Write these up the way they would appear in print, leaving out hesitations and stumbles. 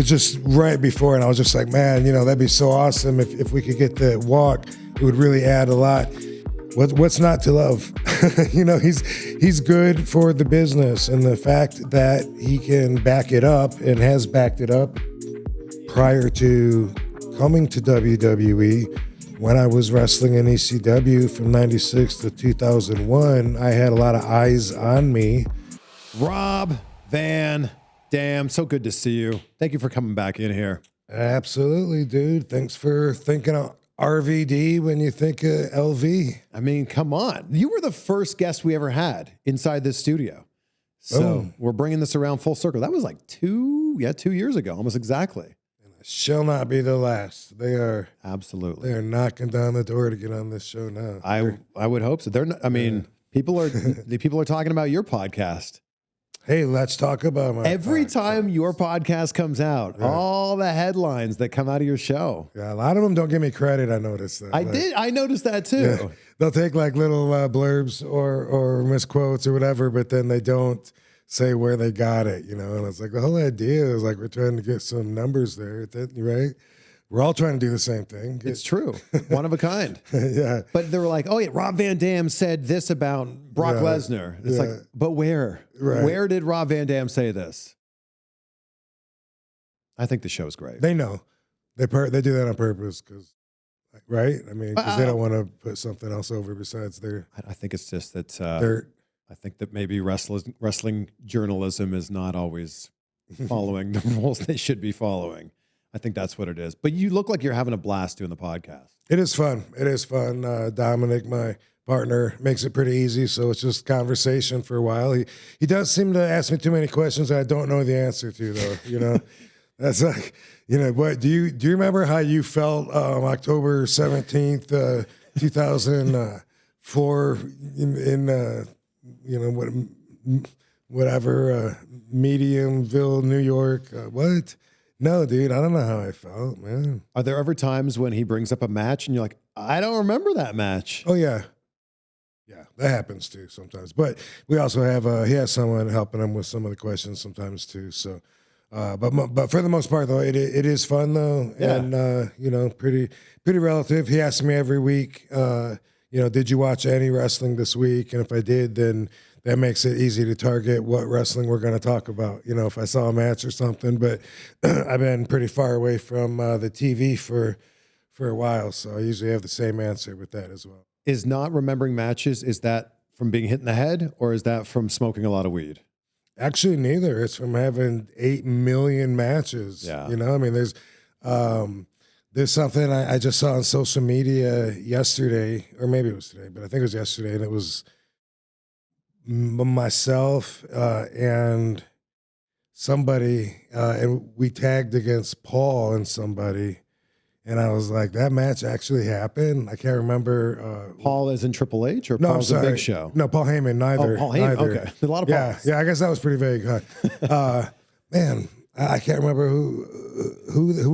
was just right before, and I was just like, man, that'd be so awesome if we could get the walk. It would really add a lot. What's not to love? He's good for the business, and the fact that he can back it up and has backed it up prior to coming to WWE. When I was wrestling in ECW from 96 to 2001, I had a lot of eyes on me. Rob Van Damme, so good to see you. Thank you for coming back in here. Absolutely, dude. Thanks for thinking of RVD when you think of LV. I mean, come on. You were the first guest we ever had inside this studio. So we're bringing this around full circle. That was like 2 years ago, almost exactly. Shall not be the last. They are absolutely. They are knocking down the door to get on this show now. I would hope so. They're not, I mean, people are talking about your podcast. Hey, let's talk about my every podcast. Time your podcast comes out, all the headlines that come out of your show. Yeah, a lot of them don't give me credit. I noticed that. I noticed that too. Yeah, they'll take like little blurbs or misquotes or whatever, but then they don't say where they got it, and it's like the whole idea is like we're trying to get some numbers there, right? We're all trying to do the same thing. It's true. One of a kind. Yeah. But they were like, oh yeah, Rob Van Dam said this about Brock Lesnar. It's like, but where? Right. Where did Rob Van Dam say this? I think the show's great. They know. They do that on purpose because, right? I mean, because they don't want to put something else over besides their. I think it's just that dirt. I think that maybe wrestling journalism is not always following the rules they should be following. I think that's what it is. But you look like you're having a blast doing the podcast. It is fun. It is fun. Dominic, my partner, makes it pretty easy, so it's just conversation for a while. He does seem to ask me too many questions I don't know the answer to, though. That's like, what do you remember how you felt October 17th, 2004 in whatever, Mediumville, New York. What? No, dude, I don't know how I felt, man. Are there ever times when he brings up a match and you're like, I don't remember that match? Oh, yeah. Yeah, that happens too sometimes. But we also have, he has someone helping him with some of the questions sometimes too. So, but for the most part, though, it is fun, though. Yeah. And, pretty relative. He asks me every week, did you watch any wrestling this week? And if I did, then that makes it easy to target what wrestling we're going to talk about. If I saw a match or something, but I've been pretty far away from the TV for a while. So I usually have the same answer with that as well. Is not remembering matches, is that from being hit in the head or is that from smoking a lot of weed? Actually, neither. It's from having 8 million matches. Yeah. I mean, there's something I just saw on social media yesterday, or maybe it was today, but I think it was yesterday, and it was myself and somebody, and we tagged against Paul and somebody, and I was like, that match actually happened. I can't remember. Paul is in Triple H or no, Paul's a Big Show? No, Paul Heyman, neither. Oh, Paul Heyman, neither. okay. A lot of Pauls. Yeah, I guess that was pretty vague, huh? Man, I can't remember who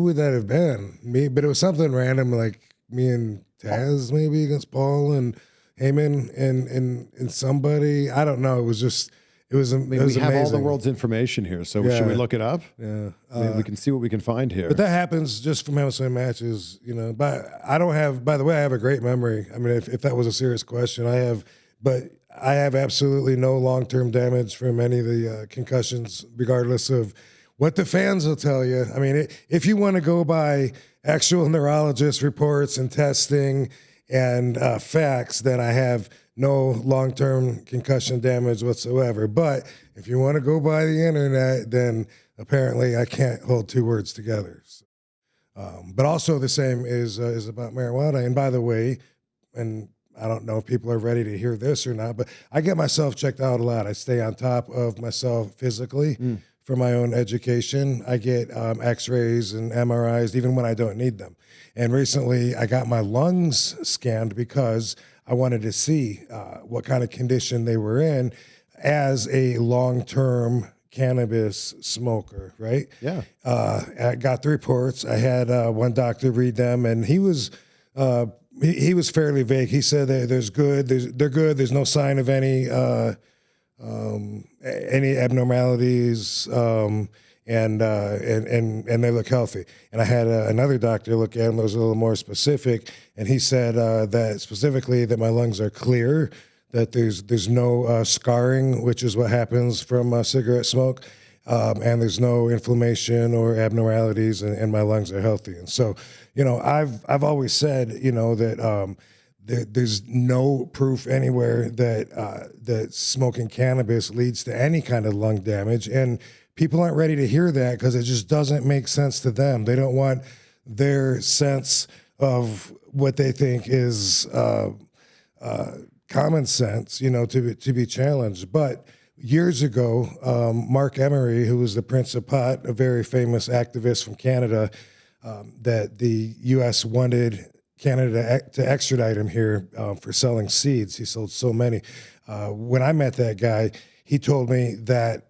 would that have been. Me, but it was something random, like me and Taz maybe against Paul and Heyman and somebody. I don't know. It was just it was amazing. Have all the world's information here, so should we look it up? Yeah, we can see what we can find here. But that happens just from having some matches, But I don't have. By the way, I have a great memory. I mean, if that was a serious question, I have. But I have absolutely no long-term damage from any of the concussions, regardless of what the fans will tell you. I mean, if you want to go by actual neurologist reports and testing and facts, then I have no long-term concussion damage whatsoever. But if you want to go by the internet, then apparently I can't hold two words together. So, but also the same is about marijuana. And by the way, and I don't know if people are ready to hear this or not, but I get myself checked out a lot. I stay on top of myself physically for my own education. I get x-rays and MRIs even when I don't need them. And recently I got my lungs scanned because I wanted to see what kind of condition they were in as a long-term cannabis smoker, right? Yeah. I got the reports. I had one doctor read them, and he was fairly vague. He said that they're good. There's no sign of any abnormalities, and and they look healthy. And I had another doctor look at them that was a little more specific, and he said that specifically that my lungs are clear, that there's no scarring, which is what happens from cigarette smoke, and there's no inflammation or abnormalities, and my lungs are healthy. And so, I've always said, that there's no proof anywhere that smoking cannabis leads to any kind of lung damage, and people aren't ready to hear that because it just doesn't make sense to them. They don't want their sense of what they think is common sense, to be challenged. But years ago, Mark Emery, who was the Prince of Pot, a very famous activist from Canada, that the U.S. wanted Canada to extradite him here for selling seeds. He sold so many. When I met that guy, he told me that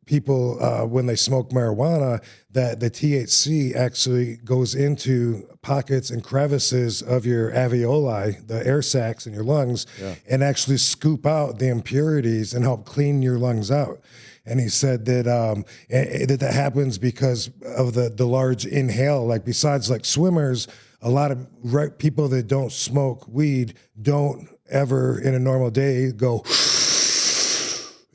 people, when they smoke marijuana, that the THC actually goes into pockets and crevices of your alveoli, the air sacs in your lungs, and actually scoop out the impurities and help clean your lungs out. And he said that that happens because of the large inhale. Like besides like swimmers, a lot of people that don't smoke weed don't ever in a normal day go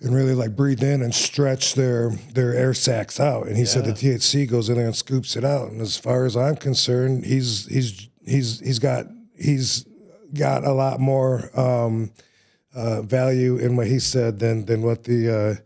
and really like breathe in and stretch their air sacs out. And he said the THC goes in there and scoops it out. And as far as I'm concerned, he's got a lot more value in what he said than what the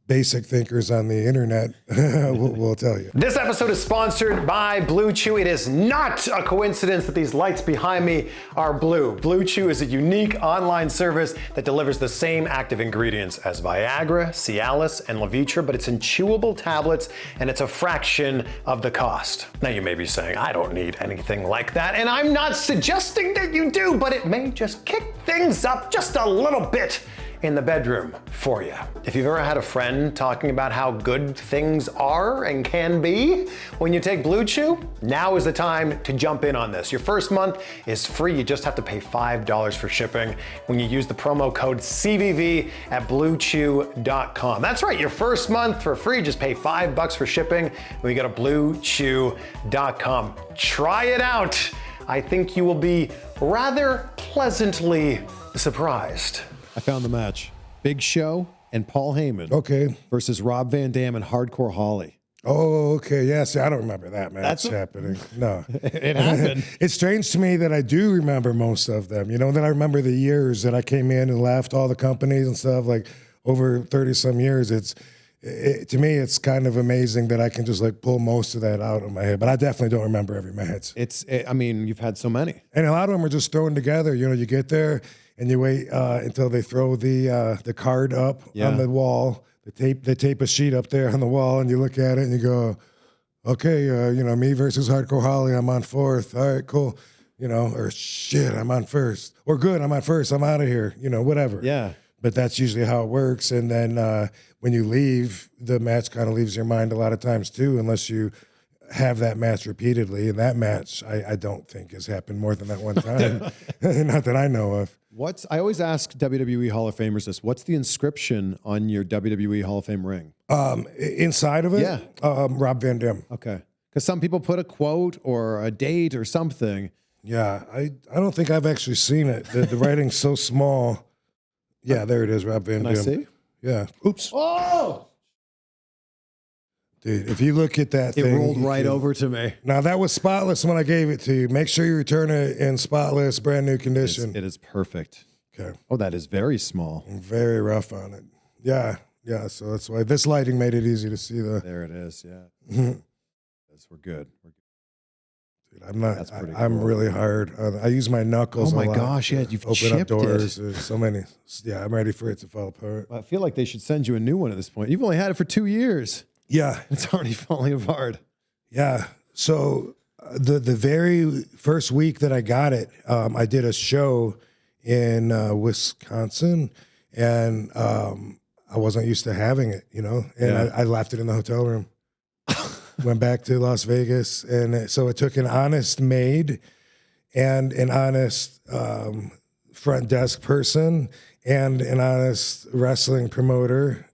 basic thinkers on the internet will tell you. This episode is sponsored by Blue Chew. It is not a coincidence that these lights behind me are blue. Blue Chew is a unique online service that delivers the same active ingredients as Viagra, Cialis, and Levitra, but it's in chewable tablets and it's a fraction of the cost. Now you may be saying, I don't need anything like that, and I'm not suggesting that you do, but it may just kick things up just a little bit in the bedroom for you. If you've ever had a friend talking about how good things are and can be when you take Blue Chew, now is the time to jump in on this. Your first month is free. You just have to pay $5 for shipping when you use the promo code CVV at bluechew.com. That's right, your first month for free. Just pay $5 for shipping when you go to bluechew.com. Try it out. I think you will be rather pleasantly surprised. I found the match. Big Show and Paul Heyman versus Rob Van Dam and Hardcore Holly. Oh, okay. Yeah, see, I don't remember that match happening. No. It happened. It's strange to me that I do remember most of them. That I remember the years that I came in and left all the companies and stuff, like over 30-some years. To me, it's kind of amazing that I can just like pull most of that out of my head. But I definitely don't remember every match. You've had so many. And a lot of them are just thrown together. You get there and you wait until they throw the card up on the wall. They tape a sheet up there on the wall, and you look at it and you go, okay, me versus Hardcore Holly, I'm on fourth. All right, cool. Or shit, I'm on first. Or good, I'm on first. I'm out of here. Whatever. Yeah. But that's usually how it works. And then when you leave, the match kind of leaves your mind a lot of times too, unless you have that match repeatedly. And that match, I don't think has happened more than that one time. Not that I know of. I always ask WWE Hall of Famers this. What's the inscription on your WWE Hall of Fame ring? Inside of it? Yeah. Rob Van Damme. Okay. Because some people put a quote or a date or something. Yeah, I don't think I've actually seen it. The writing's so small. Yeah, there it is, Rob Van Damme. Can I see? Yeah. Oops. Oh! Dude, if you look at that thing. It rolled right over to me. Now, that was spotless when I gave it to you. Make sure you return it in spotless, brand new condition. It is perfect. Okay. Oh, that is very small. Very rough on it. Yeah. So that's why this lighting made it easy to see There it is, yeah. Yes, we're good. Dude, I'm really hard. I use my knuckles a lot. Oh my gosh, yeah, you've open chipped up doors. it. There's so many. Yeah, I'm ready for it to fall apart. I feel like they should send you a new one at this point. You've only had it for 2 years. Yeah. It's already falling apart. Yeah. So the very first week that I got it, I did a show in Wisconsin, and I wasn't used to having it, and I left it in the hotel room. Went back to Las Vegas, and so it took an honest maid and an honest front desk person and an honest wrestling promoter.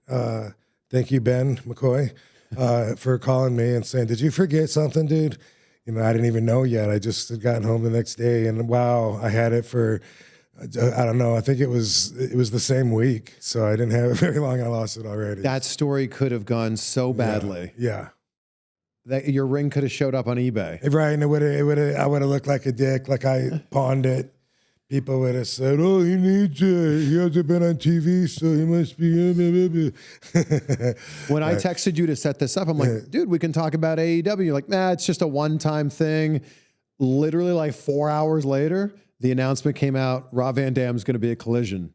Thank you, Ben McCoy. for calling me and saying, "Did you forget something, dude?" You know, I didn't even know yet. I just had gotten home the next day, and wow, I had it for, I don't know. I think it was the same week, so I didn't have it very long. I lost it already. That story could have gone so badly. Yeah. That your ring could have showed up on eBay. Right, and I would have looked like a dick, like I pawned it. People would have said, "Oh, he needs it. He hasn't been on TV, so he must be." When I texted you to set this up, I'm like, dude, we can talk about AEW. You're like, nah, it's just a one-time thing. Literally like 4 hours later, the announcement came out, Rob Van Dam's going to be at Collision.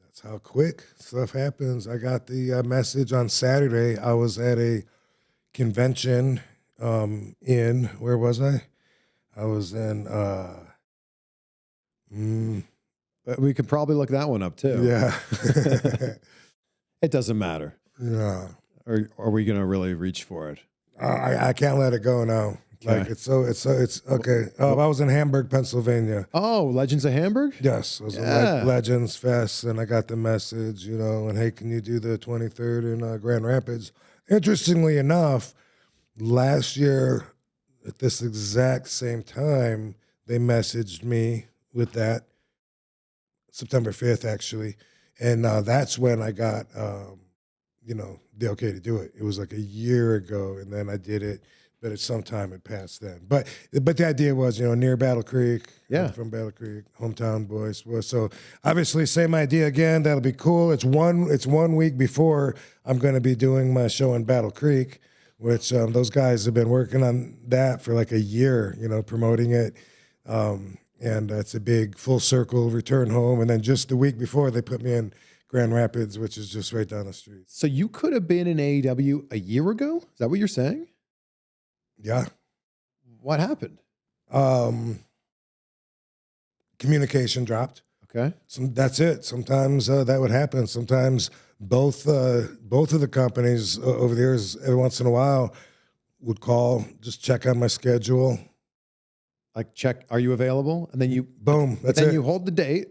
That's how quick stuff happens. I got the message on Saturday. I was at a convention where was I? I was in But we could probably look that one up too. yeah. It doesn't matter. Yeah. Or are we going to really reach for it? I can't let it go now. Okay. Like it's okay. I was in Hamburg, Pennsylvania. Oh, Legends of Hamburg? Yes, it was Yeah. a Legends Fest, and I got the message, you know, and hey, can you do the 23rd in Grand Rapids? Interestingly enough, last year at this exact same time, they messaged me with that, September 5th, actually, and that's when I got, you know, the okay to do it. It was like a year ago, and then I did it. But at some time it passed then. But the idea was, you know, near Battle Creek. Yeah. I'm from Battle Creek, hometown boys. So obviously same idea again. That'll be cool. It's 1 week before I'm going to be doing my show in Battle Creek, which those guys have been working on that for like a year, you know, promoting it. And it's a big full circle return home. And then just the week before they put me in Grand Rapids, which is just right down the street. So you could have been in AEW a year ago? Is that what you're saying? Yeah. What happened? Communication dropped. Okay. That's it. Sometimes that would happen. Sometimes both of the companies over the years, every once in a while, would call, just check on my schedule. Like check, are you available? And then you Boom. That's then it. you hold the date.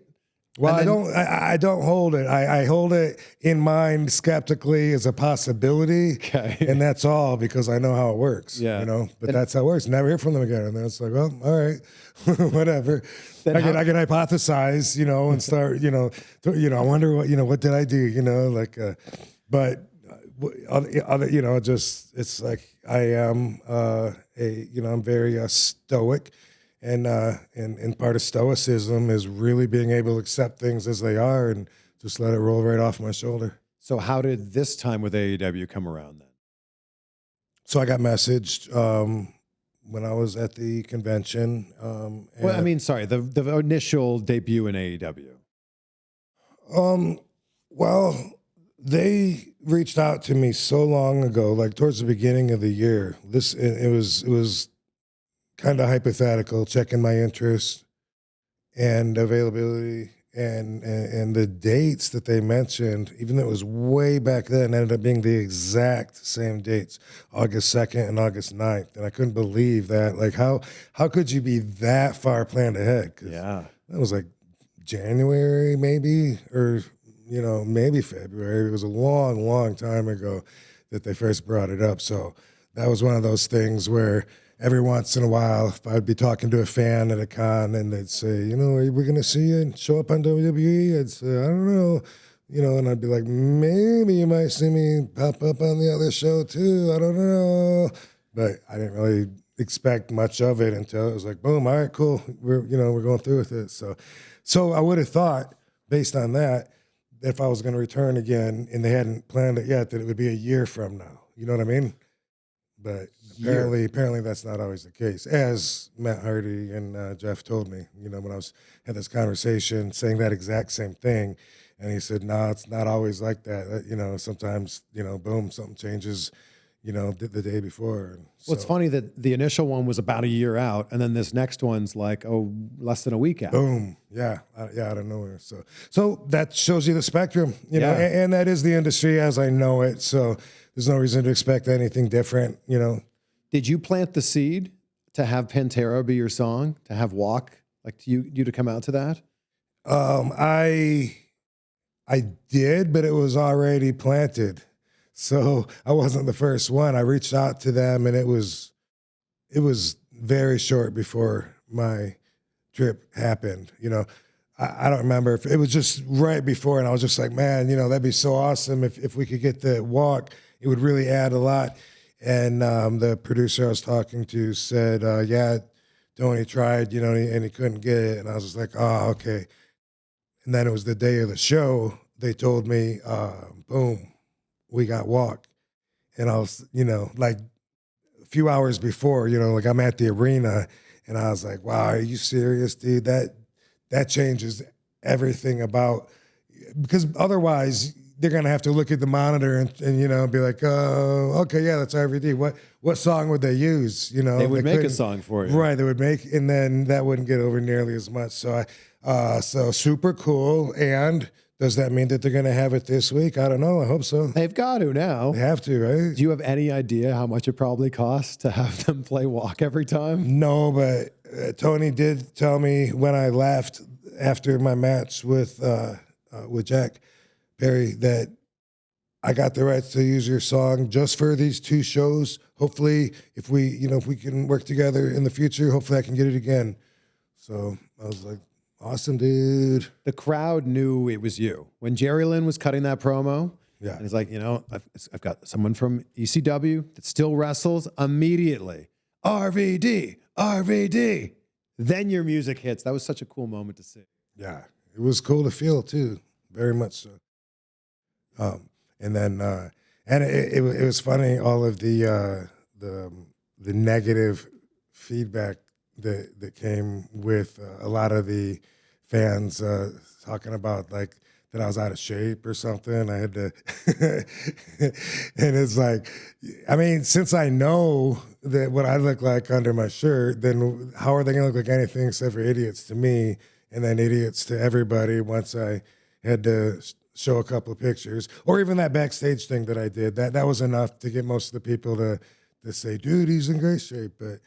Well, and I don't hold it. I hold it in mind skeptically as a possibility. Okay. And that's all because I know how it works. Yeah. You know, but And- that's how it works. Never hear from them again. And then it's like, well, all right, whatever. Then I can hypothesize, you know, and start, you know, I wonder what did I do, you know, like, but other, you know, just, it's like, I am I'm very stoic. And part of stoicism is really being able to accept things as they are and just let it roll right off my shoulder. So how did this time with AEW come around then? So I got messaged when I was at the convention. Well, I mean, sorry, the initial debut in AEW. Well, they reached out to me so long ago, like towards the beginning of the year. It was kind of hypothetical, checking my interest and availability and the dates that they mentioned, even though it was way back then, ended up being the exact same dates, August 2nd and August 9th. And I couldn't believe that. Like, how could you be that far planned ahead? 'Cause Yeah. that was like January maybe, or, you know, maybe February. It was a long, long time ago that they first brought it up. So that was one of those things where every once in a while, if I'd be talking to a fan at a con and they'd say, you know, are we going to see you and show up on WWE? I'd say, I don't know, you know, and I'd be like, maybe you might see me pop up on the other show too. I don't know. But I didn't really expect much of it until it was like, boom, all right, cool. We're going through with it. So I would have thought, based on that, if I was going to return again and they hadn't planned it yet, that it would be a year from now. You know what I mean? But apparently that's not always the case, as Matt Hardy and Jeff told me, you know, when I had this conversation saying that exact same thing. And he said, no, it's not always like that. You know, sometimes, you know, boom, something changes, you know, the day before. And Well, it's funny that the initial one was about a year out, and then this next one's like, less than a week out. Boom. Yeah. Out of nowhere. So that shows you the spectrum, you know, Yeah. and that is the industry as I know it. So there's no reason to expect anything different, you know. Did you plant the seed to have Pantera be your song, to have Walk, like you to come out to that? I did, but it was already planted. So I wasn't the first one. I reached out to them, and it was very short before my trip happened. I don't remember if it was just right before, and I was just like, man, that'd be so awesome if we could get the walk. It would really add a lot. And the producer I was talking to said, yeah, Tony tried, and he couldn't get it. And I was just like, oh, okay. And then it was the day of the show. They told me, boom, we got walk. And I was, like a few hours before, like I'm at the arena, and I was like, wow, are you serious, dude? That changes everything about, because otherwise they're going to have to look at the monitor and be like, okay, yeah, that's RVD. What song would they use? They would make a song for you. Right, they would make, and then that wouldn't get over nearly as much. So so super cool. And does that mean that they're going to have it this week? I don't know. I hope so. They've got to now. They have to, right? Do you have any idea how much it probably costs to have them play walk every time? No, but Tony did tell me when I left after my match with Jack Perry that I got the rights to use your song just for these 2 shows. Hopefully, if we can work together in the future, hopefully I can get it again. So I was like, awesome, dude. The crowd knew it was you. When Jerry Lynn was cutting that promo, Yeah. and he's like, I've got someone from ECW that still wrestles, immediately, RVD, RVD. Then your music hits. That was such a cool moment to see. Yeah, it was cool to feel too, very much so. And then it was funny, all of the negative feedback that came with a lot of the fans talking about like that I was out of shape or something. I had to, and it's like, I mean, since I know that what I look like under my shirt, then how are they going to look like anything except for idiots to me, and then idiots to everybody once I had to show a couple of pictures, or even that backstage thing that I did. That was enough to get most of the people to say, dude, he's in great shape. But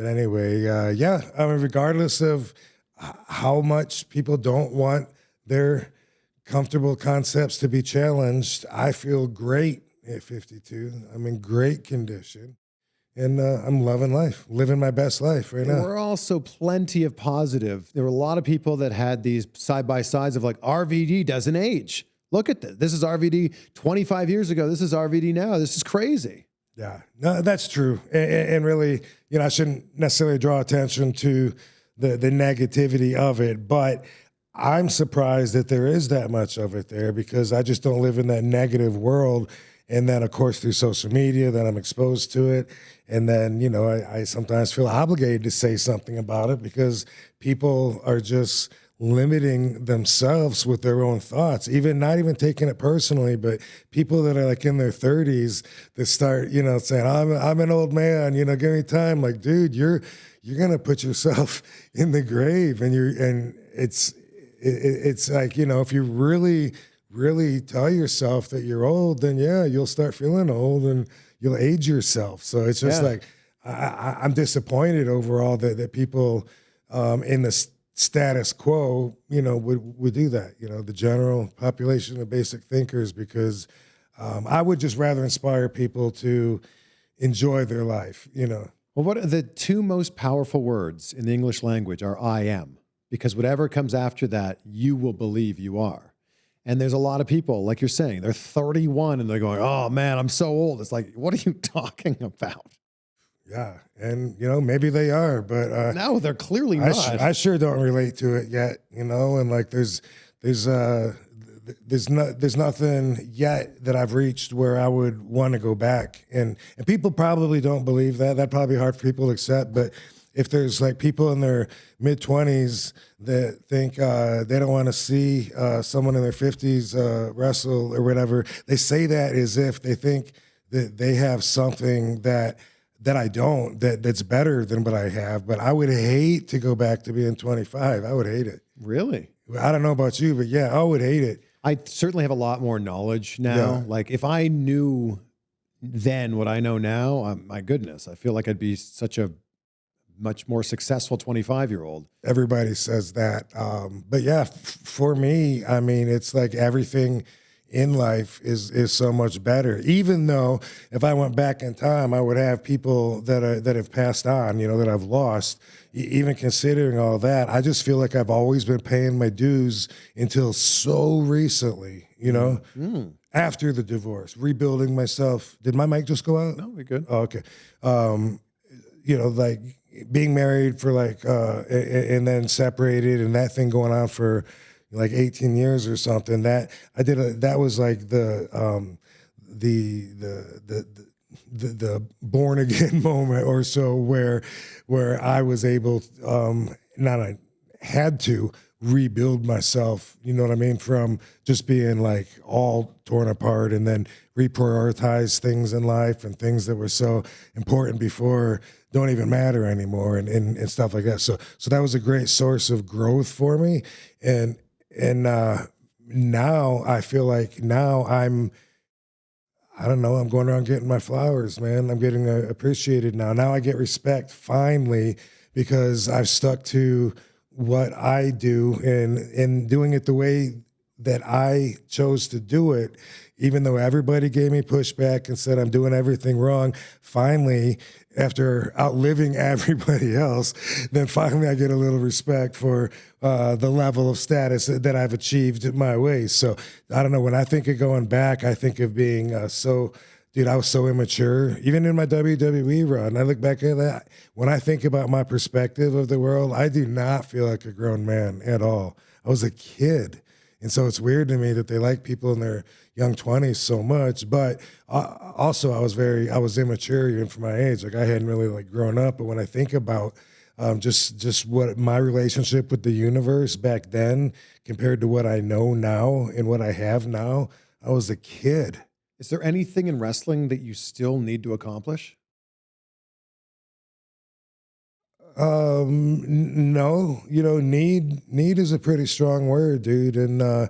anyway, yeah, I mean, regardless of how much people don't want their comfortable concepts to be challenged, I feel great at 52. I'm in great condition, and I'm loving life, living my best life right now. There were also plenty of positive. There were a lot of people that had these side-by-sides of like, RVD doesn't age. Look at this. This is RVD 25 years ago. This is RVD now. This is crazy. Yeah, no, that's true. And really, I shouldn't necessarily draw attention to the negativity of it, but I'm surprised that there is that much of it there, because I just don't live in that negative world. And then, of course, through social media, then I'm exposed to it. And then, I sometimes feel obligated to say something about it, because people are just limiting themselves with their own thoughts, not even taking it personally, but people that are like in their 30s that start, saying, I'm an old man, give me time. Like, dude, you're going to put yourself in the grave, and it's like, if you really tell yourself that you're old, then yeah, you'll start feeling old and you'll age yourself. So it's just like, I'm disappointed overall that people in the status quo, would do that, the general population of basic thinkers, because I would just rather inspire people to enjoy their life, Well, what are the 2 most powerful words in the English language are I am, because whatever comes after that, you will believe you are. And there's a lot of people, like you're saying, they're 31 and they're going, oh man, I'm so old. It's like, what are you talking about? Yeah, and maybe they are, but no, they're clearly not. I sure don't relate to it yet, and like there's nothing yet that I've reached where I would want to go back, and people probably don't believe that. That'd probably be hard for people to accept, but if there's like people in their mid-20s that think they don't want to see someone in their 50s wrestle or whatever, they say that as if they think that they have something that I don't, that's better than what I have. But I would hate to go back to being 25. I would hate it. Really? I don't know about you, but yeah, I would hate it. I certainly have a lot more knowledge now. Yeah. Like if I knew then what I know now, my goodness, I feel like I'd be such a much more successful 25-year-old. Everybody says that. But yeah, for me, I mean, it's like everything in life is so much better. Even though if I went back in time, I would have people that have passed on, that I've lost. Even considering all that, I just feel like I've always been paying my dues until so recently, after the divorce, rebuilding myself. Did my mic just go out? No, we're good. Oh, okay. Like being married for and then separated, and that thing going on for like 18 years or something. That was like the born again moment or so where I was able, I had to rebuild myself, you know what I mean? From just being like all torn apart, and then reprioritize things in life, and things that were so important before don't even matter anymore, and stuff like that. So that was a great source of growth for me. And now I feel like I'm going around getting my flowers, man. I'm getting appreciated now. Now I get respect finally, because I've stuck to what I do and doing it the way that I chose to do it, even though everybody gave me pushback and said I'm doing everything wrong. Finally, after outliving everybody else, then finally I get a little respect for the level of status that I've achieved my way. So I don't know, when I think of going back, I think of being I was so immature, even in my WWE run. I look back at that. When I think about my perspective of the world, I do not feel like a grown man at all. I was a kid. And so it's weird to me that they like people in their young 20s so much. But also I was immature even for my age. Like I hadn't really like grown up. But when I think about just what my relationship with the universe back then compared to what I know now and what I have now, I was a kid. Is there anything in wrestling that you still need to accomplish? No, need is a pretty strong word, dude. And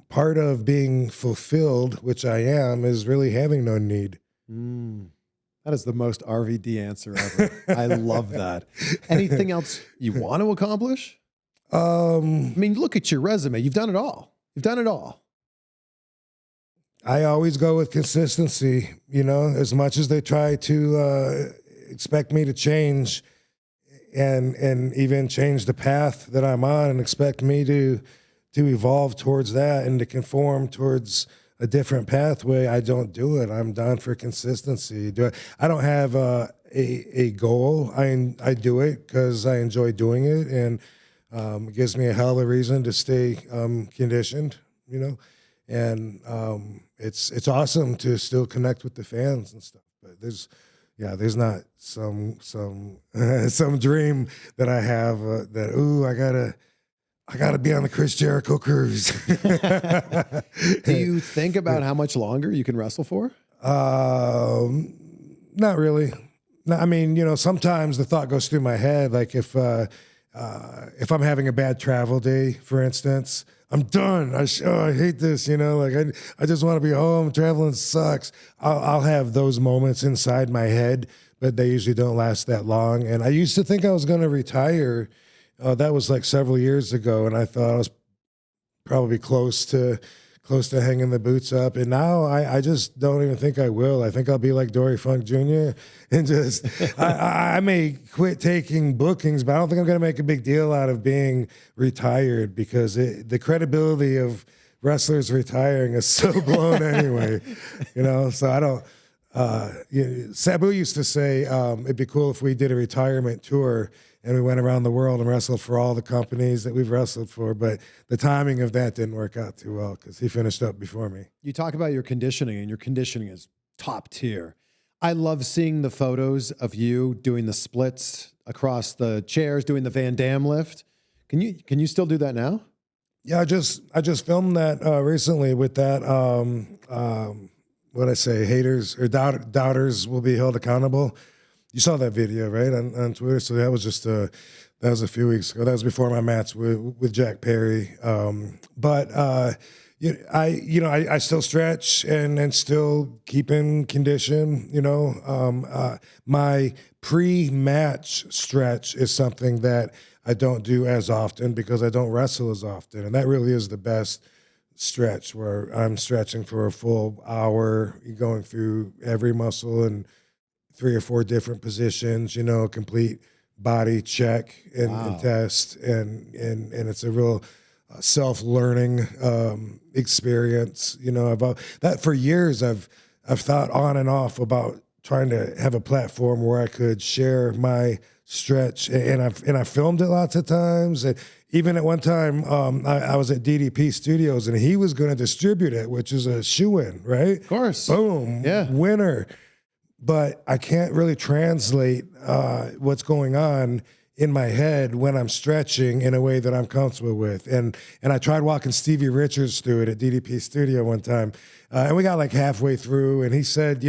part of being fulfilled, which I am, is really having no need. That is the most RVD answer ever. I love that. Anything else you want to accomplish? I mean, look at your resume. You've done it all. I always go with consistency, as much as they try to expect me to change and even change the path that I'm on and expect me to evolve towards that and to conform towards a different pathway. I don't do it. I'm down for consistency. I don't have a goal. I do it because I enjoy doing it, and it gives me a hell of a reason to stay conditioned, and it's awesome to still connect with the fans and stuff. But there's not some dream that I have that I gotta be on the Chris Jericho cruise. Do you think about how much longer you can wrestle for? Not really. No, I mean, sometimes the thought goes through my head, like if I'm having a bad travel day, for instance, I'm done. I hate this, I just want to be home. Traveling sucks. I'll have those moments inside my head, but they usually don't last that long. And I used to think I was going to retire. That was like several years ago, and I thought I was probably close to hanging the boots up. And now I just don't even think I will. I think I'll be like Dory Funk Jr. and just I may quit taking bookings, but I don't think I'm going to make a big deal out of being retired, because the credibility of wrestlers retiring is so blown anyway. So I don't. Sabu used to say it'd be cool if we did a retirement tour and we went around the world and wrestled for all the companies that we've wrestled for. But the timing of that didn't work out too well because he finished up before me. You talk about your conditioning, and your conditioning is top tier. I love seeing the photos of you doing the splits across the chairs, doing the Van Damme lift. Can you still do that now? Yeah, I just filmed that recently with that. What I say, haters or doubters will be held accountable. You saw that video, right, on Twitter? So that was that was a few weeks ago. That was before my match with Jack Perry. But I still stretch and still keep in condition. My pre-match stretch is something that I don't do as often because I don't wrestle as often, and that really is the best stretch where I'm stretching for a full hour, going through every muscle and 3 or 4 different positions, complete body check and test. And it's a real self-learning experience. That for years I've thought on and off about trying to have a platform where I could share my stretch, and I filmed it lots of times. And even at one time, I was at DDP Studios, and he was going to distribute it, which is a shoo-in, right? Of course. Boom, yeah, winner. But I can't really translate what's going on in my head when I'm stretching in a way that I'm comfortable with. And I tried walking Stevie Richards through it at DDP Studio one time, and we got like halfway through, and he said,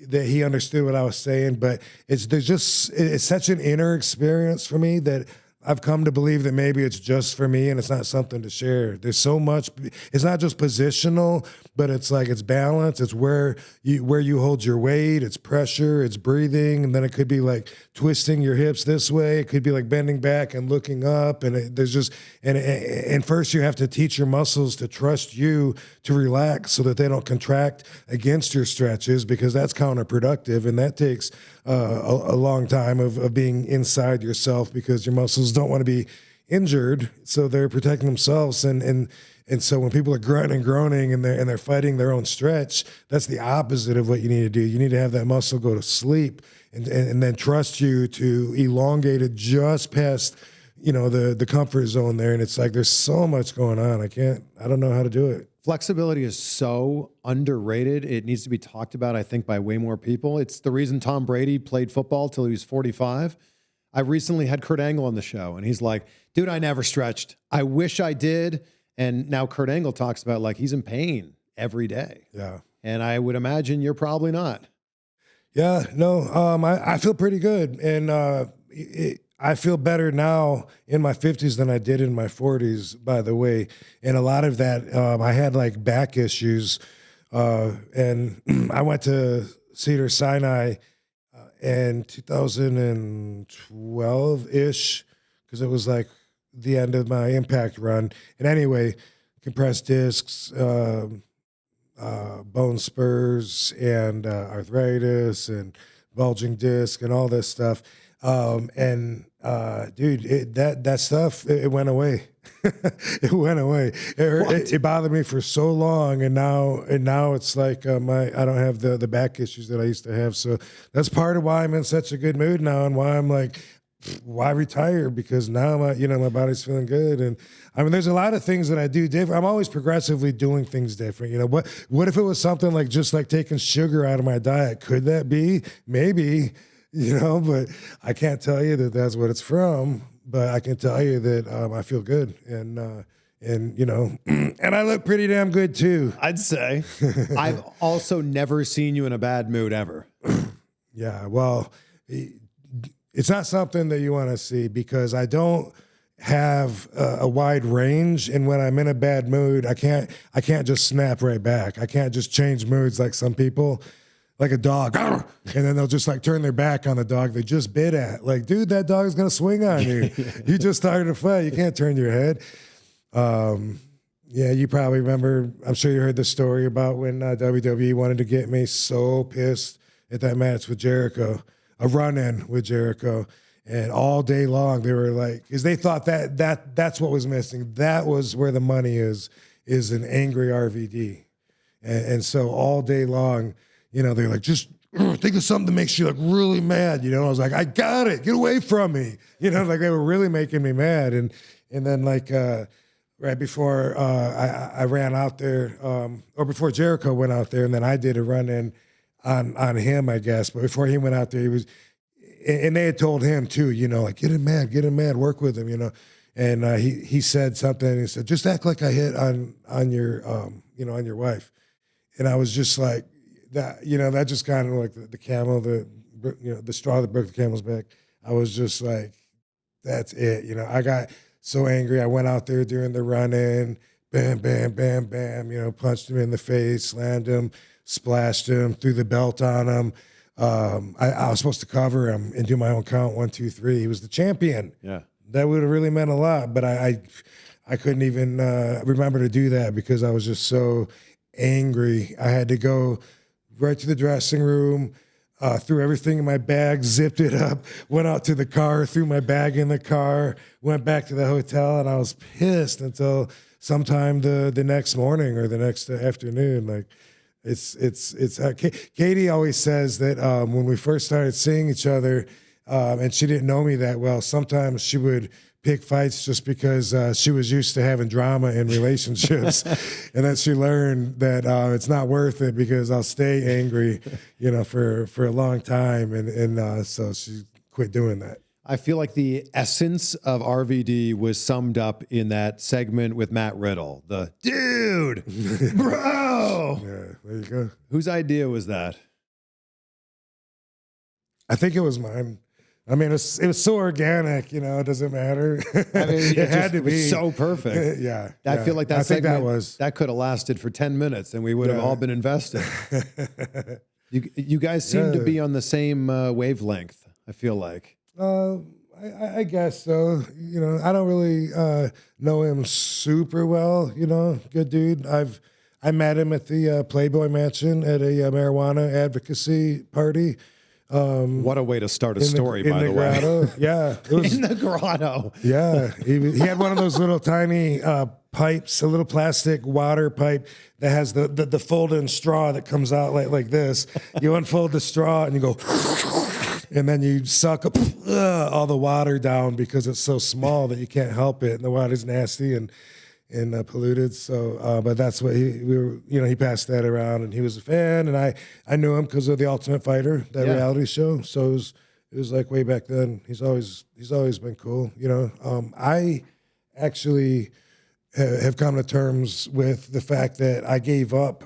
that he understood what I was saying, but it's such an inner experience for me that I've come to believe that maybe it's just for me and it's not something to share. There's so much, it's not just positional, but it's like, it's balance. It's where you hold your weight, it's pressure, it's breathing. And then it could be like twisting your hips this way. It could be like bending back and looking up. And and first you have to teach your muscles to trust you to relax so that they don't contract against your stretches, because that's counterproductive. And that takes a long time of being inside yourself, because your muscles don't want to be injured, so they're protecting themselves. And so when people are grunting and groaning and they're fighting their own stretch, that's the opposite of what you need to do. You need to have that muscle go to sleep and then trust you to elongate it just past the comfort zone there. And it's like there's so much going on. I don't know how to do it. Flexibility is so underrated. It needs to be talked about, I think, by way more people. It's the reason Tom Brady played football till he was 45. I recently had Kurt Angle on the show, and he's like, dude, I never stretched. I wish I did. And now Kurt Angle talks about like he's in pain every day. Yeah. And I would imagine you're probably not. Yeah, no, I feel pretty good. And I feel better now in my 50s than I did in my 40s, by the way. And a lot of that, I had like back issues. And I went to Cedar Sinai in 2012-ish, because it was like the end of my Impact run. And anyway, compressed discs, bone spurs, and arthritis and bulging disc and all this stuff. Dude, that stuff, it went away. It went away. It bothered me for so long, and now it's like I don't have the back issues that I used to have. So that's part of why I'm in such a good mood now, and why I'm like, why retire? Because now my body's feeling good. And I mean, there's a lot of things that I do different. I'm always progressively doing things different. What if it was something like just like taking sugar out of my diet? Could that be? Maybe. But I can't tell you that that's what it's from, but I can tell you that I feel good, and and I look pretty damn good too. I'd say. I've also never seen you in a bad mood ever. Yeah, well, it's not something that you want to see, because I don't have a wide range, and when I'm in a bad mood, I can't just snap right back. I can't just change moods like some people. Like a dog, and then they'll just like turn their back on the dog they just bit at. Like, dude, that dog is gonna swing on you. You just started a fight. You can't turn your head. Yeah, you probably remember. I'm sure you heard the story about when WWE wanted to get me so pissed at that match with Jericho, a run-in with Jericho, and all day long they were like, because they thought that's what was missing. That was where the money is an angry RVD, and so all day long. They're like, just think of something that makes you like really mad. I was like, I got it. Get away from me. Like they were really making me mad. And then like right before I ran out there, or before Jericho went out there, and then I did a run in on him, I guess. But before he went out there, and they had told him too, like get him mad, work with him, And he said something. He said, just act like I hit on your on your wife. And I was just like. That just kind of like the camel, the straw that broke the camel's back. I was just like, that's it. I got so angry. I went out there during the run-in, bam, bam, bam, bam, punched him in the face, slammed him, splashed him, threw the belt on him. I was supposed to cover him and do my own count, 1, 2, 3. He was the champion. Yeah. That would have really meant a lot, but I I couldn't even remember to do that because I was just so angry. I had to go right to the dressing room, threw everything in my bag, zipped it up, went out to the car, threw my bag in the car, went back to the hotel, and I was pissed until sometime the next morning or the next afternoon. Like, Katie always says that when we first started seeing each other, and she didn't know me that well, sometimes she would pick fights just because she was used to having drama in relationships. And then she learned that it's not worth it because I'll stay angry, for a long time. And so she quit doing that. I feel like the essence of RVD was summed up in that segment with Matt Riddle. The dude, bro. Yeah, there you go. Whose idea was that? I think it was mine. I mean, it was so organic, it doesn't matter. I mean, it had to be so perfect. Yeah. I feel like that segment, that that could have lasted for 10 minutes and we would have all been invested. You guys seem to be on the same wavelength, I feel like. I guess so. I don't really know him super well, good dude. I met him at the Playboy Mansion at a marijuana advocacy party. What a way to start a story, by the way. Grotto. Yeah. It was, in the grotto. Yeah. He had one of those little tiny pipes, a little plastic water pipe that has the fold-in straw that comes out like this. You unfold the straw and you go, and then you suck up all the water down because it's so small that you can't help it. And the water's nasty and polluted. So, but that's what he passed that around, and he was a fan, and I knew him because of the Ultimate Fighter, that reality show. So it was like way back then. He's always been cool. I actually have come to terms with the fact that I gave up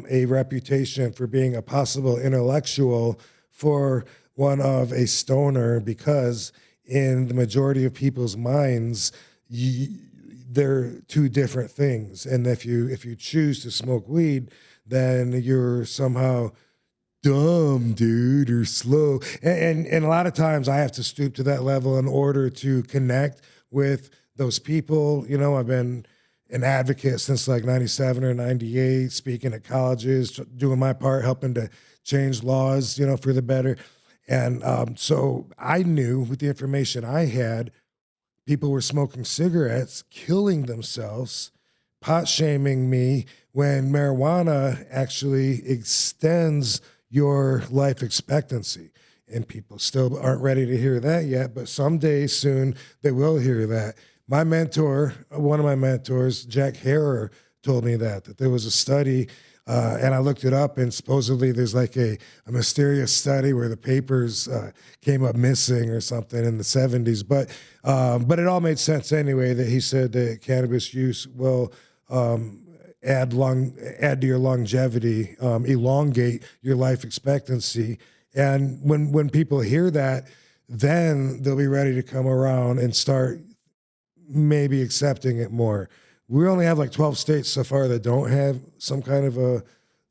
a reputation for being a possible intellectual for one of a stoner, because in the majority of people's minds, they're two different things. And if you choose to smoke weed, then you're somehow dumb, dude, or slow. And a lot of times I have to stoop to that level in order to connect with those people. I've been an advocate since like 97 or 98, speaking at colleges, doing my part, helping to change laws, for the better. And so I knew with the information I had, people were smoking cigarettes, killing themselves, pot shaming me, when marijuana actually extends your life expectancy. And people still aren't ready to hear that yet, but someday soon they will hear that. My mentor, one of my mentors, Jack Harrer, told me that there was a study, and I looked it up, and supposedly there's like a mysterious study where the papers came up missing or something in the 70s. But it all made sense anyway, that he said that cannabis use will add to your longevity, elongate your life expectancy. And when people hear that, then they'll be ready to come around and start maybe accepting it more. We only have like 12 states so far that don't have some kind of a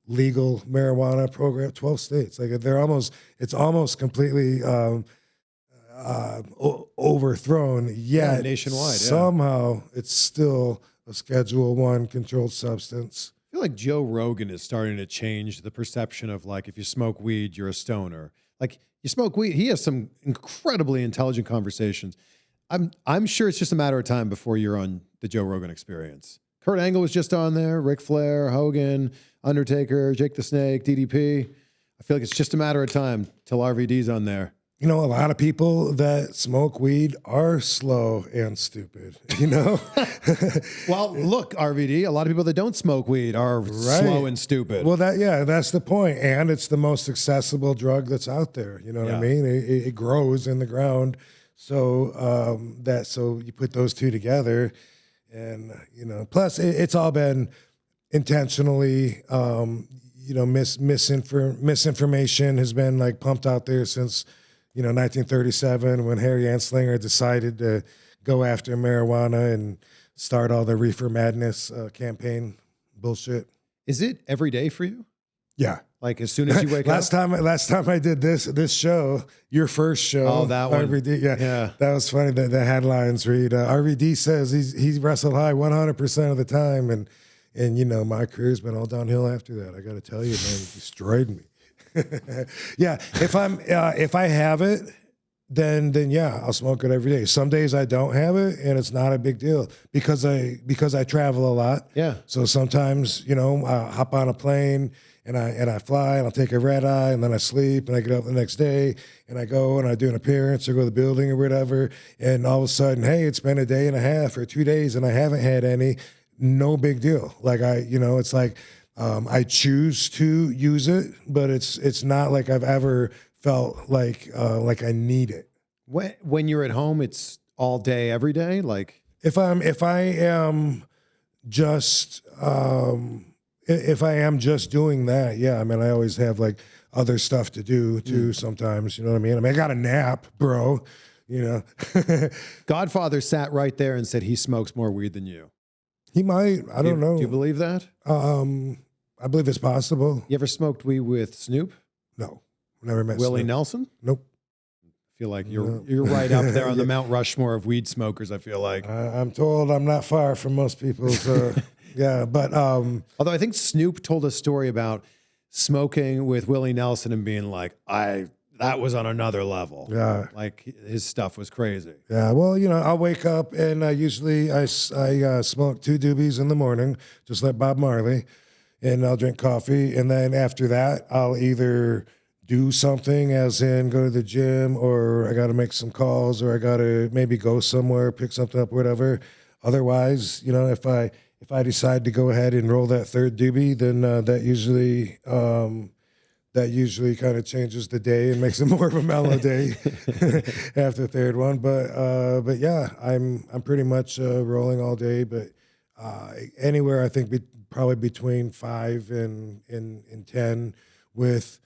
legal marijuana program. 12 states, like it's almost completely overthrown. Yet nationwide. Somehow it's still a Schedule I controlled substance. I feel like Joe Rogan is starting to change the perception of, like, if you smoke weed, you're a stoner. Like, you smoke weed. He has some incredibly intelligent conversations. I'm sure it's just a matter of time before you're on the Joe Rogan Experience. Kurt Angle was just on there, Ric Flair, Hogan, Undertaker, Jake the Snake, DDP. I feel like it's just a matter of time till RVD's on there. A lot of people that smoke weed are slow and stupid, Well, look, RVD, a lot of people that don't smoke weed are slow and stupid. Well, that's the point. And it's the most accessible drug that's out there. You know what I mean? It grows in the ground. So so you put those two together, and plus it's all been intentionally, misinformation has been like pumped out there since 1937, when Harry Anslinger decided to go after marijuana and start all the reefer madness campaign bullshit. Is it every day for you? Yeah. Like as soon as you wake last up? Last time I did this show, your first show. Oh, that one. RVD, yeah. That was funny. The headlines read, RVD says he wrestled high 100% of the time. And you know, my career's been all downhill after that. I got to tell you, man, it destroyed me. Yeah. If I have it, then yeah, I'll smoke it every day. Some days I don't have it, and it's not a big deal because I travel a lot. Yeah. So sometimes, you know, I hop on a plane and I fly and I'll take a red eye and then I sleep and I get up the next day and I go and I do an appearance or go to the building or whatever. And all of a sudden, hey, it's been a day and a half or 2 days and I haven't had any. No big deal. Like it's like I choose to use it, but it's not like I've ever felt like I need it. When you're at home, it's all day, every day. Like if I am just doing that, yeah. I mean, I always have like other stuff to do too. Sometimes, you know what I mean. I got a nap, bro. You know, Godfather sat right there and said he smokes more weed than you. He might. I don't know. Do you believe that? I believe it's possible. You ever smoked weed with Snoop? No, never met Willie Snoop. Nelson? Nope. I feel like you're right up there on the Mount Rushmore of weed smokers. I feel like I'm told I'm not far from most people. So yeah, but although I think Snoop told a story about smoking with Willie Nelson and being like, that was on another level. Yeah, like his stuff was crazy. Yeah, well, you know, I'll wake up and usually I smoke 2 doobies in the morning, just like Bob Marley, and I'll drink coffee, and then after that, I'll either do something, as in go to the gym, or I got to make some calls, or I got to maybe go somewhere, pick something up, whatever. Otherwise, you know, if I decide to go ahead and roll that 3rd doobie, then that usually kind of changes the day and makes it more of a mellow day after the 3rd one. But yeah, I'm pretty much rolling all day. But anywhere I think probably between 5 and 10, with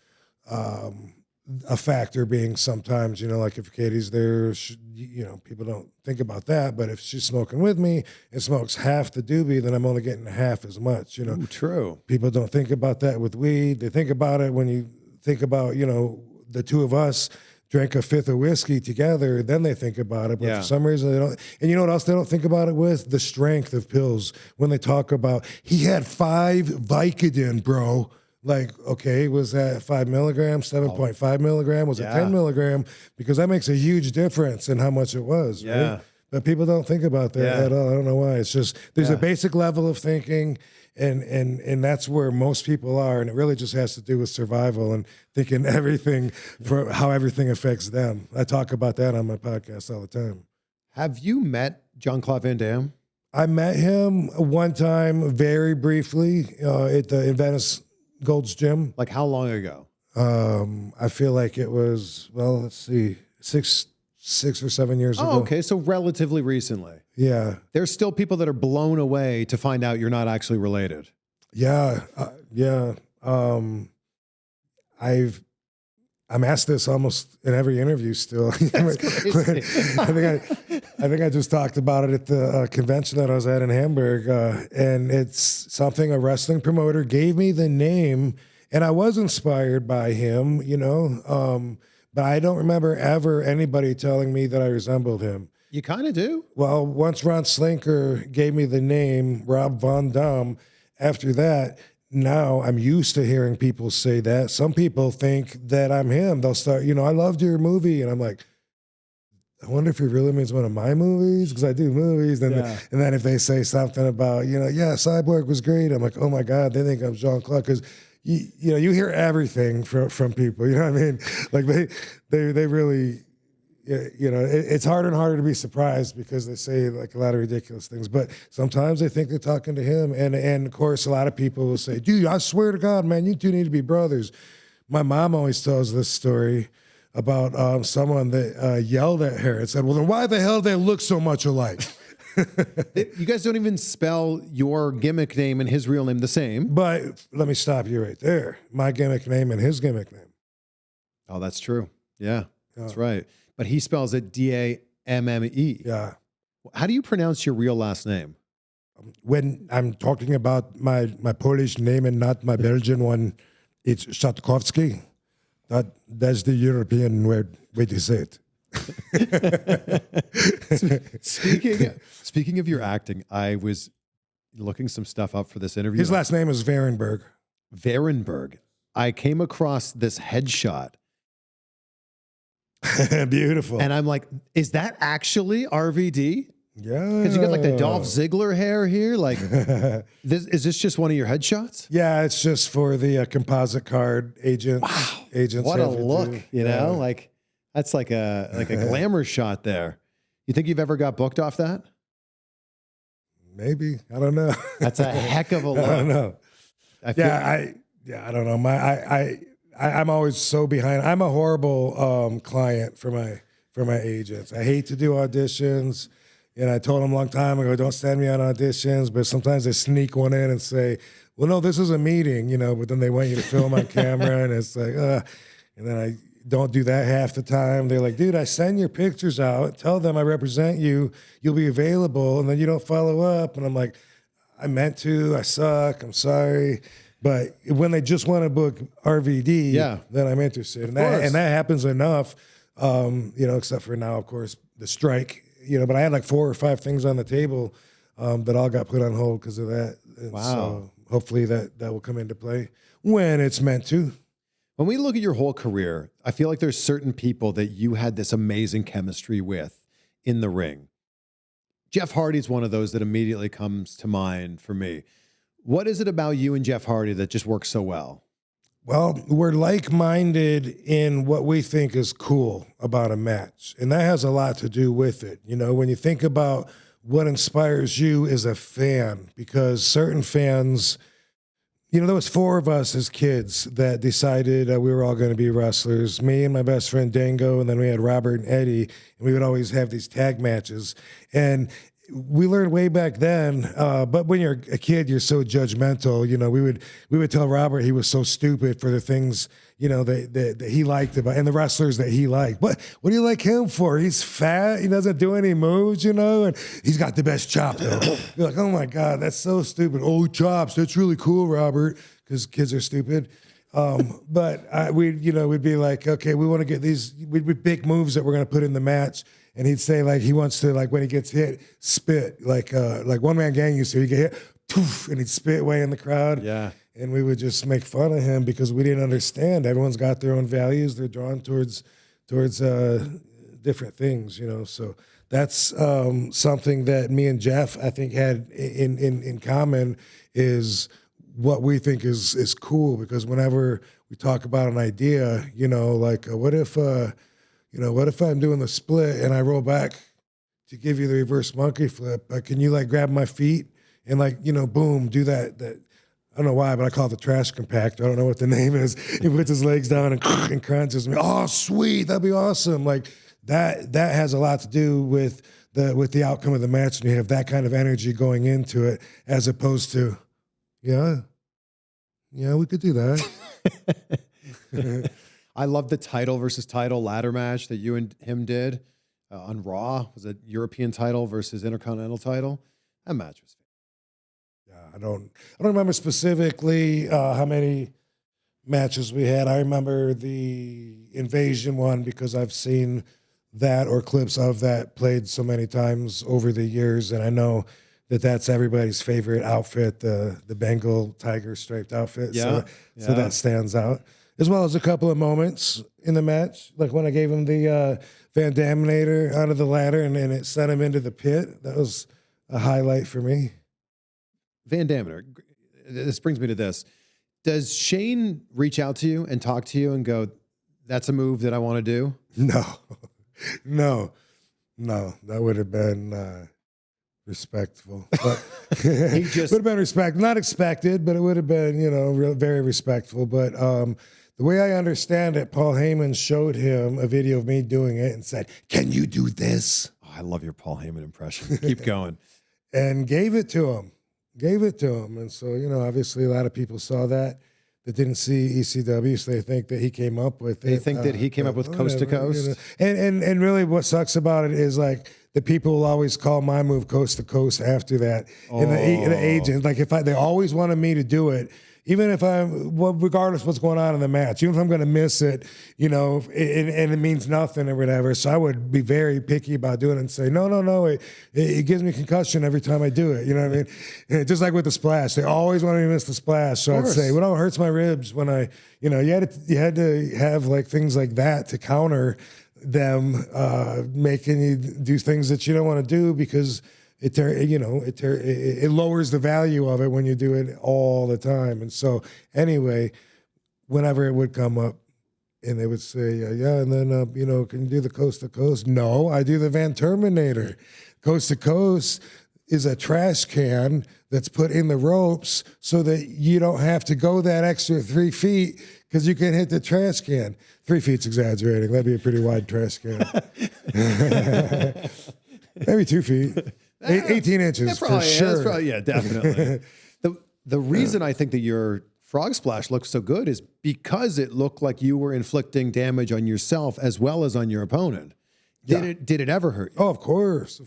a factor being sometimes, you know, like if Katie's there, you know, people don't think about that. But if she's smoking with me and smokes half the doobie, then I'm only getting half as much, you know. Ooh, true. People don't think about that with weed. They think about it when you think about, you know, the two of us drank a 5th of whiskey together, then they think about it. But for some reason they don't. And you know what else they don't think about it with? The strength of pills. When they talk about, he had 5 Vicodin, bro. Like, okay, was that 5 milligrams, 7.5 milligram? Was it 10 milligram? Because that makes a huge difference in how much it was, right? But people don't think about that at all. I don't know why. It's just, there's a basic level of thinking, and that's where most people are, and it really just has to do with survival and thinking everything for how everything affects them. I talk about that on my podcast all the time. Have you met Jean-Claude Van Damme? I met him one time, very briefly, in Venice Gold's Gym. Like how long ago? I feel like it was, well, let's see, six or 7 years ago. Oh, okay. So relatively recently. Yeah. There's still people that are blown away to find out you're not actually related. Yeah. I'm asked this almost in every interview still. That's crazy. I think I just talked about it at the convention that I was at in Hamburg, and it's something a wrestling promoter gave me the name, and I was inspired by him, you know, but I don't remember ever anybody telling me that I resembled him. You kind of do. Well, once Ron Slinker gave me the name Rob Van Dam, after that, now I'm used to hearing people say that. Some people think that I'm him. They'll start, you know, I loved your movie. And I'm like, I wonder if he really means one of my movies, because I do movies. And then if they say something about, you know, Cyborg was great, I'm like, oh my God, they think I'm Jean-Claude. Because, you know, you hear everything from people, you know what I mean? Like they really, you know, it's harder and harder to be surprised because they say like a lot of ridiculous things, but sometimes they think they're talking to him. And of course, a lot of people will say, dude, I swear to God, man, you two need to be brothers. My mom always tells this story about someone that yelled at her and said, well, then why the hell do they look so much alike? You guys don't even spell your gimmick name and his real name the same. But let me stop you right there. My gimmick name and his gimmick name. Oh, that's true. Yeah, that's right. But he spells it D-A-M-M-E. Yeah. How do you pronounce your real last name? When I'm talking about my Polish name and not my Belgian one, It's Shatkowski. That's the European way to say it. Speaking of your acting, I was looking some stuff up for this interview. His last name is Varenberg. Varenberg. I came across this headshot. Beautiful. And I'm like, is that actually RVD? Yeah. Because you got like the Dolph Ziggler hair here. Like, is this just one of your headshots? Yeah, it's just for the composite card agent. Wow. Agents. What a look, you know? Like, that's like a glamour shot there. You think you've ever got booked off that? Maybe. I don't know. That's a heck of a look. I don't know. I don't know. I'm always so behind. I'm a horrible client for my agents. I hate to do auditions. And I told them a long time ago, don't send me on auditions. But sometimes they sneak one in and say, well, no, this is a meeting, you know, but then they want you to film on camera. And it's like, and then I don't do that half the time. They're like, dude, I send your pictures out. Tell them I represent you. You'll be available. And then you don't follow up. And I'm like, I meant to. I suck. I'm sorry. But when they just want to book RVD, then I'm interested. And that happens enough, you know, except for now, of course, the strike. You know, but I had like 4 or 5 things on the table that all got put on hold because of that. And wow. So hopefully that will come into play when it's meant to. When we look at your whole career, I feel like there's certain people that you had this amazing chemistry with in the ring. Jeff Hardy's one of those that immediately comes to mind for me. What is it about you and Jeff Hardy that just works so well? Well, we're like-minded in what we think is cool about a match. And that has a lot to do with it. You know, when you think about what inspires you as a fan, because certain fans, you know, there was 4 of us as kids that decided we were all going to be wrestlers. Me and my best friend Dango, and then we had Robert and Eddie, and we would always have these tag matches. And we learned way back then, but when you're a kid, you're so judgmental. You know, we would tell Robert he was so stupid for the things, you know, that he liked about, and the wrestlers that he liked. What do you like him for? He's fat. He doesn't do any moves, you know, and he's got the best chop, though. You're like, oh my God, that's so stupid. Oh, chops, that's really cool, Robert, because kids are stupid. But we'd be like, okay, we want to get these big moves that we're going to put in the match. And he'd say, like, he wants to, like, when he gets hit, spit. Like One Man Gang used to. He'd get hit, poof, and he'd spit way in the crowd. Yeah. And we would just make fun of him because we didn't understand. Everyone's got their own values. They're drawn towards different things, you know. So that's something that me and Jeff, I think, had in common is what we think is cool. Because whenever we talk about an idea, you know, like, what if I'm doing the split and I roll back to give you the reverse monkey flip? Can you like grab my feet and like, you know, boom, do that? I don't know why, but I call it the trash compactor. I don't know what the name is. He puts his legs down and crunches me. Oh, sweet, that'd be awesome. Like that has a lot to do with the outcome of the match, and you have that kind of energy going into it, as opposed to, yeah, we could do that. I love the title versus title ladder match that you and him did on Raw. Was it European title versus Intercontinental title? That match was fantastic. Yeah, I don't remember specifically how many matches we had. I remember the Invasion one because I've seen that or clips of that played so many times over the years, and I know that that's everybody's favorite outfit, the Bengal tiger striped outfit. So that stands out. As well as a couple of moments in the match, like when I gave him the Van Daminator out of the ladder and it sent him into the pit. That was a highlight for me. Van Daminator, this brings me to this. Does Shane reach out to you and talk to you and go, that's a move that I want to do? No. That would have been respectful. But he just would have been respectful. Not expected, but it would have been, you know, very respectful. But the way I understand it, Paul Heyman showed him a video of me doing it and said, "Can you do this?" Oh, I love your Paul Heyman impression. Keep going. And gave it to him. And so, you know, obviously a lot of people saw that didn't see ECW, so they think that he came up with it. They think that he came up with Coast to Coast? You know. And really what sucks about it is like the people will always call my move Coast to Coast after that. And the agent, like they always wanted me to do it. even if regardless of what's going on in the match, even if I'm going to miss it, you know, and it means nothing or whatever. So I would be very picky about doing it and say, no, it gives me concussion every time I do it. You know what I mean? And just like with the splash, they always want me to miss the splash. So I'd say, well, no, it hurts my ribs when I, you know, you had to have like things like that to counter them making you do things that you don't want to do because it lowers the value of it when you do it all the time. And so anyway, whenever it would come up and they would say, and then, you know, can you do the coast to coast? No, I do the Van Terminator. Coast to coast is a trash can that's put in the ropes so that you don't have to go that extra 3 feet because you can hit the trash can. 3 feet's exaggerating. That'd be a pretty wide trash can. Maybe 2 feet. 18 inches for sure. Definitely. The reason I think that your frog splash looks so good is because it looked like you were inflicting damage on yourself as well as on your opponent. Did it ever hurt you? Oh, of course.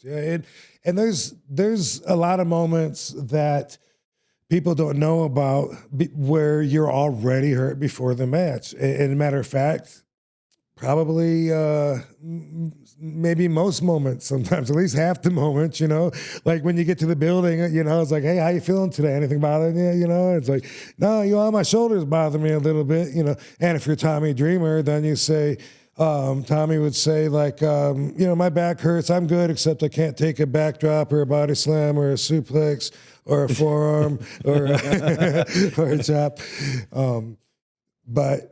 Yeah, and there's a lot of moments that people don't know about where you're already hurt before the match. And as a matter of fact, probably maybe most moments, sometimes at least half the moments, you know, like when you get to the building, you know, it's like, hey, how you feeling today? Anything bothering you? You know, it's like, no, you know, my shoulders bother me a little bit, you know. And if you're Tommy Dreamer, then you say, Tommy would say like, you know, my back hurts. I'm good, except I can't take a backdrop or a body slam or a suplex or a forearm or a chop. But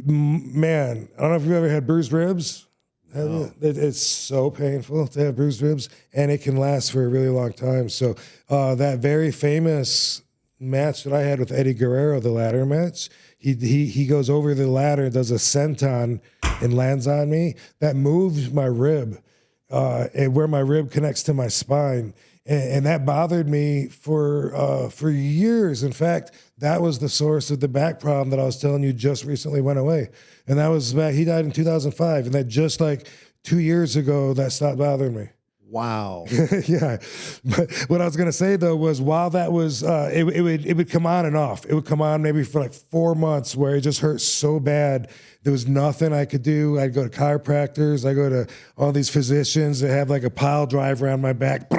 man, I don't know if you've ever had bruised ribs. No. It's so painful to have bruised ribs, and it can last for a really long time. So that very famous match that I had with Eddie Guerrero, the ladder match, he goes over the ladder, does a senton, and lands on me. That moved my rib, and where my rib connects to my spine. And that bothered me for years. In fact, that was the source of the back problem that I was telling you just recently went away. And that was back, he died in 2005. And that just like 2 years ago, that stopped bothering me. Wow. Yeah. But what I was going to say, though, was while that was, it would come on and off. It would come on maybe for like 4 months where it just hurt so bad. There was nothing I could do. I'd go to chiropractors. I go to all these physicians that have like a pile driver around my back.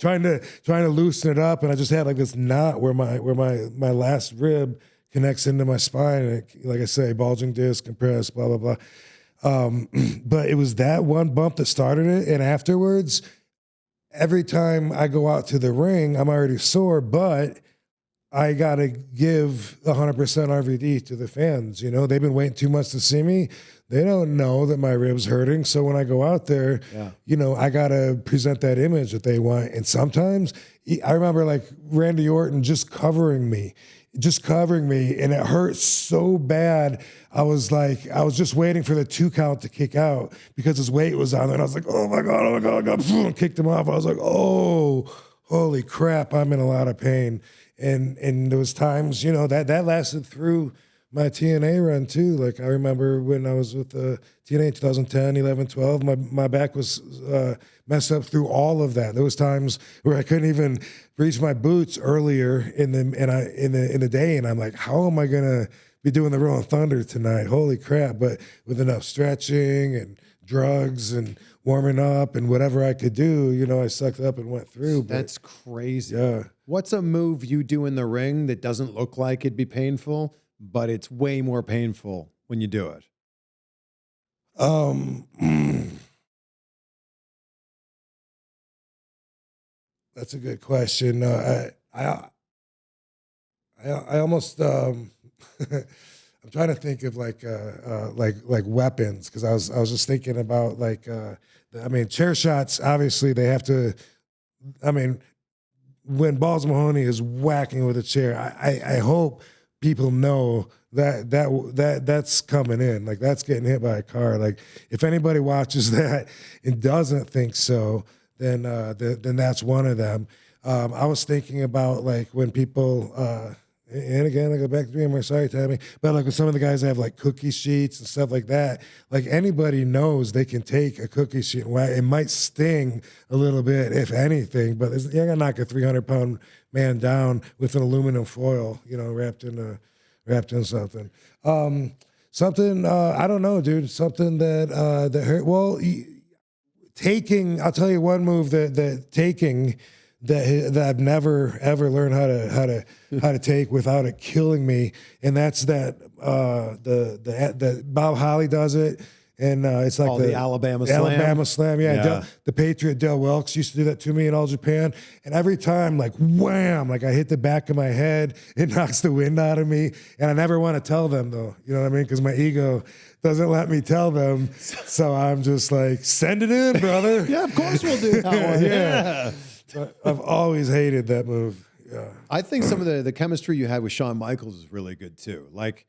trying to loosen it up, and I just had like this knot where my last rib connects into my spine, and like I say, bulging disc, compressed, blah blah blah. But it was that one bump that started it, and afterwards, every time I go out to the ring, I'm already sore, but I gotta give 100% RVD to the fans. You know, they've been waiting 2 months to see me. They don't know that my rib's hurting. So when I go out there, you know, I got to present that image that they want. And sometimes I remember like Randy Orton just covering me. And it hurt so bad. I was just waiting for the 2 count to kick out because his weight was on there. And I was like, oh my God. Boom, kicked him off. I was like, oh, holy crap. I'm in a lot of pain. And there was times, you know, that lasted through my TNA run too. Like I remember when I was with TNA in 2010, 11, 12, my back was messed up through all of that. There was times where I couldn't even reach my boots earlier in the day, and I'm like, how am I gonna be doing the Rolling Thunder tonight? Holy crap! But with enough stretching and drugs and warming up and whatever I could do, you know, I sucked up and went through. That's crazy. Yeah. What's a move you do in the ring that doesn't look like it'd be painful, but it's way more painful when you do it? That's a good question. I almost I'm trying to think of like weapons, because I was just thinking about like I mean, chair shots. Obviously, they have to. I mean, when Balls Mahoney is whacking with a chair, I hope people know that's coming in. Like that's getting hit by a car. Like if anybody watches that and doesn't think so, then that's one of them. I was thinking about like when people And again, I go back to being more sorry, Tommy. But like with some of the guys that have like cookie sheets and stuff like that, like anybody knows they can take a cookie sheet and whack. It might sting a little bit, if anything, but you're gonna knock a 300-pound man down with an aluminum foil, wrapped in something. Something I don't know, dude. Something that hurt. Well, taking. I'll tell you one move that taking. That I've never ever learned how to take without it killing me, and that's that the Bob Holly does it, and it's like the Alabama Slam. Yeah. The Patriot Del Wilkes used to do that to me in All Japan, and every time like wham, like I hit the back of my head, it knocks the wind out of me, and I never want to tell them though, you know what I mean? Because my ego doesn't let me tell them, so I'm just like, send it in, brother. Yeah, of course we'll do that one. Yeah. I've always hated that move. Yeah. I think some of the chemistry you had with Shawn Michaels is really good too. Like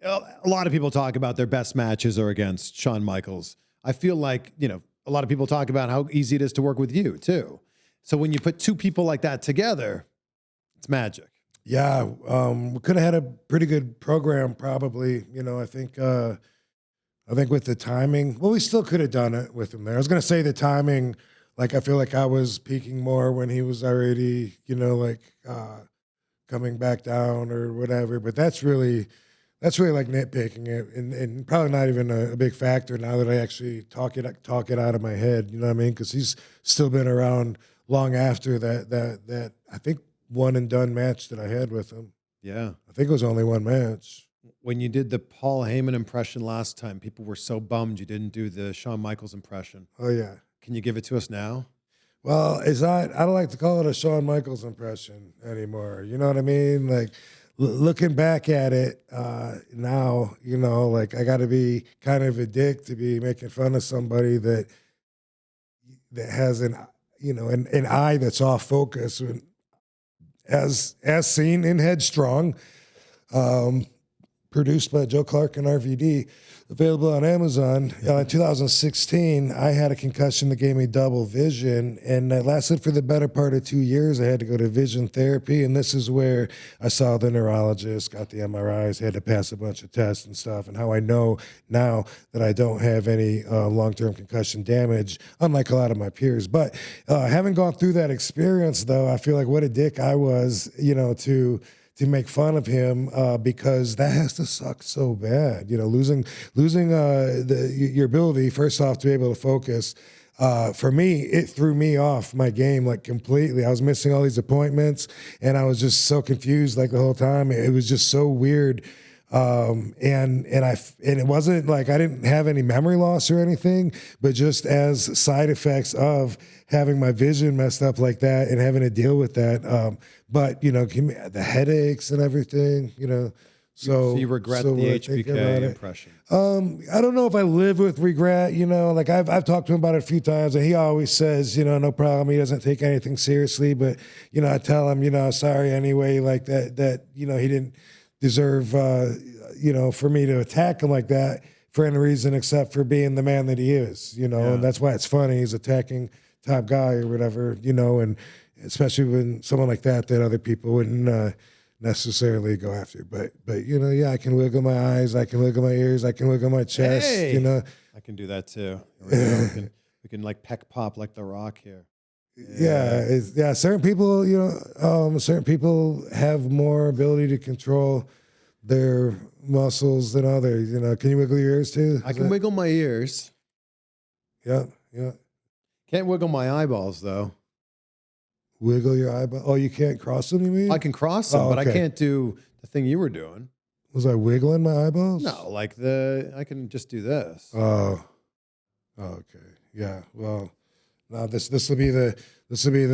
a lot of people talk about their best matches are against Shawn Michaels. I feel like, a lot of people talk about how easy it is to work with you too. So when you put two people like that together, it's magic. Yeah. We could have had a pretty good program probably. I think with the timing, well, we still could have done it with him there. I was going to say the timing. Like, I feel like I was peaking more when he was already, coming back down or whatever. But that's really like nitpicking it, and probably not even a big factor now that I actually talk it out of my head. You know what I mean? Because he's still been around long after that I think one and done match that I had with him. Yeah, I think it was only one match. When you did the Paul Heyman impression last time, people were so bummed you didn't do the Shawn Michaels impression. Oh yeah. Can you give it to us now? Well, I don't like to call it a Shawn Michaels impression anymore. You know what I mean? Like, looking back at it now, like I got to be kind of a dick to be making fun of somebody that has an eye that's off focus. As seen in Headstrong, produced by Joe Clark and RVD, available on Amazon. In 2016, I had a concussion that gave me double vision, and that lasted for the better part of 2 years. I had to go to vision therapy, and this is where I saw the neurologist, got the MRIs, had to pass a bunch of tests and stuff, and how I know now that I don't have any long-term concussion damage, unlike a lot of my peers. But having gone through that experience, though, I feel like what a dick I was, to make fun of him because that has to suck so bad. Losing your ability, first off, to be able to focus. For me, it threw me off my game like completely. I was missing all these appointments, and I was just so confused like the whole time. It was just so weird. And it wasn't like I didn't have any memory loss or anything, but just as side effects of having my vision messed up like that and having to deal with that. But the headaches and everything, So you regret the HBK impression? I don't know if I live with regret. Like I've talked to him about it a few times, and he always says, no problem. He doesn't take anything seriously, but I tell him, sorry anyway, like that he didn't deserve, for me to attack him like that for any reason except for being the man that he is, and that's why it's funny. He's attacking top guy or whatever, and especially when someone like that other people wouldn't necessarily go after. But I can wiggle my eyes, I can wiggle my ears, I can wiggle my chest, I can do that too. We can like peck pop like The Rock here. Yeah. Certain people, certain people have more ability to control their muscles than others. Can you wiggle your ears too? I can wiggle my ears. Yeah. Can't wiggle my eyeballs though. Wiggle your eyeball? Oh, you can't cross them, you mean? I can cross them, but I can't do the thing you were doing. Was I wiggling my eyeballs? No, like I can just do this. Oh, okay. Yeah. Well, no, this will be the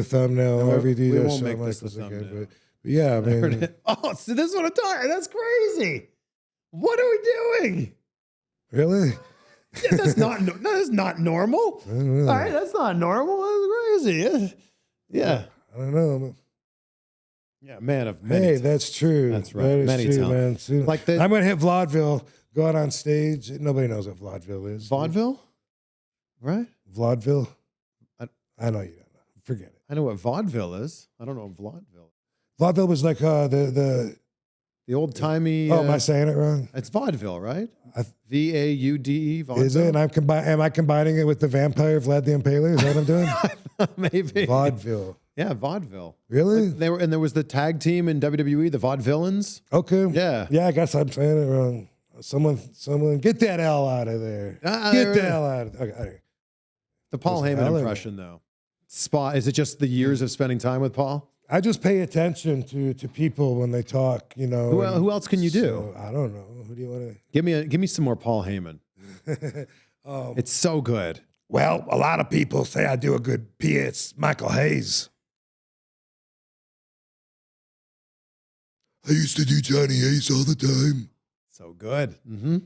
thumbnail. No, RVD we won't make this the thumbnail. But yeah, I mean. Oh, so this is what I'm talking. That's crazy. What are we doing? Really? Yeah, that's not normal. I don't know. All right, that's not normal. That's crazy. Yeah. I don't know. Yeah, man of many. Hey, that's true. That's right. That is Many true, talents. man. Like I'm gonna hit vaudeville. Go out on stage. Nobody knows what vaudeville is. Vaudeville, right? Vaudeville. I know you don't know. Forget it. I know what vaudeville is. I don't know what vaudeville. Vaudeville was like the The old timey. Oh, am I saying it wrong? It's vaudeville, right? VAUDE. Vaudeville. Is it? And am I combining it with the vampire Vlad the Impaler? Is that what I'm doing? Maybe. Vaudeville. Yeah, vaudeville. Really? And there was the tag team in WWE, the Vaudevillains. Okay. Yeah. Yeah, I guess I'm saying it wrong. Someone, get that L out of there. Get the L out of there. Okay. The Paul Heyman impression, though. Is it just the years of spending time with Paul? I just pay attention to people when they talk, you know. Who else can you do? So, I don't know. Who do you want to? Give me some more Paul Heyman. It's so good. Well, a lot of people say I do a good P. It's Michael Hayes. I used to do Johnny Ace all the time. So good. Mm-hmm.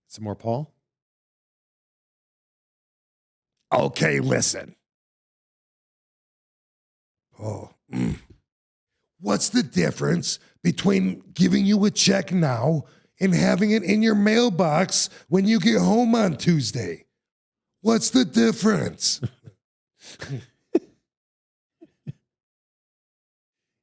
Some more Paul? Okay, listen. Paul, what's the difference between giving you a check now and having it in your mailbox when you get home on Tuesday? What's the difference?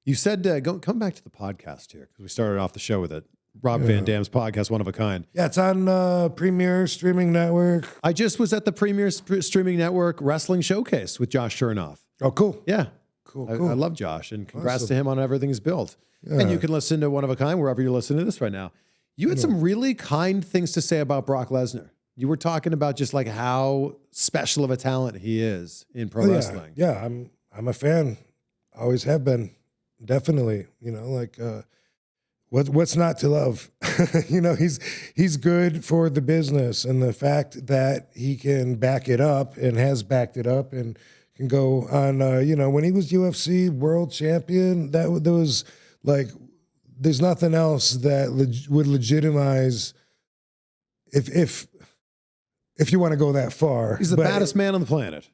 You said, come back to the podcast here, because we started off the show with it. Rob Van Dam's podcast, One of a Kind. Yeah, it's on Premier Streaming Network. I just was at the Premier Streaming Network Wrestling Showcase with Josh Chernoff. Oh, cool. Yeah. Cool. I love Josh, and congrats Awesome. to him on everything he's built. Yeah. And you can listen to One of a Kind wherever you're listening to this right now. You had some really kind things to say about Brock Lesnar. You were talking about just like how special of a talent he is in pro wrestling. Yeah, I'm a fan. Always have been. Definitely. You know, like what's not to love? You know, he's good for the business, and the fact that he can back it up and has backed it up and can go on, you know, when he was UFC world champion, there was like, there's nothing else that would legitimize if you want to go that far. He's the baddest man on the planet.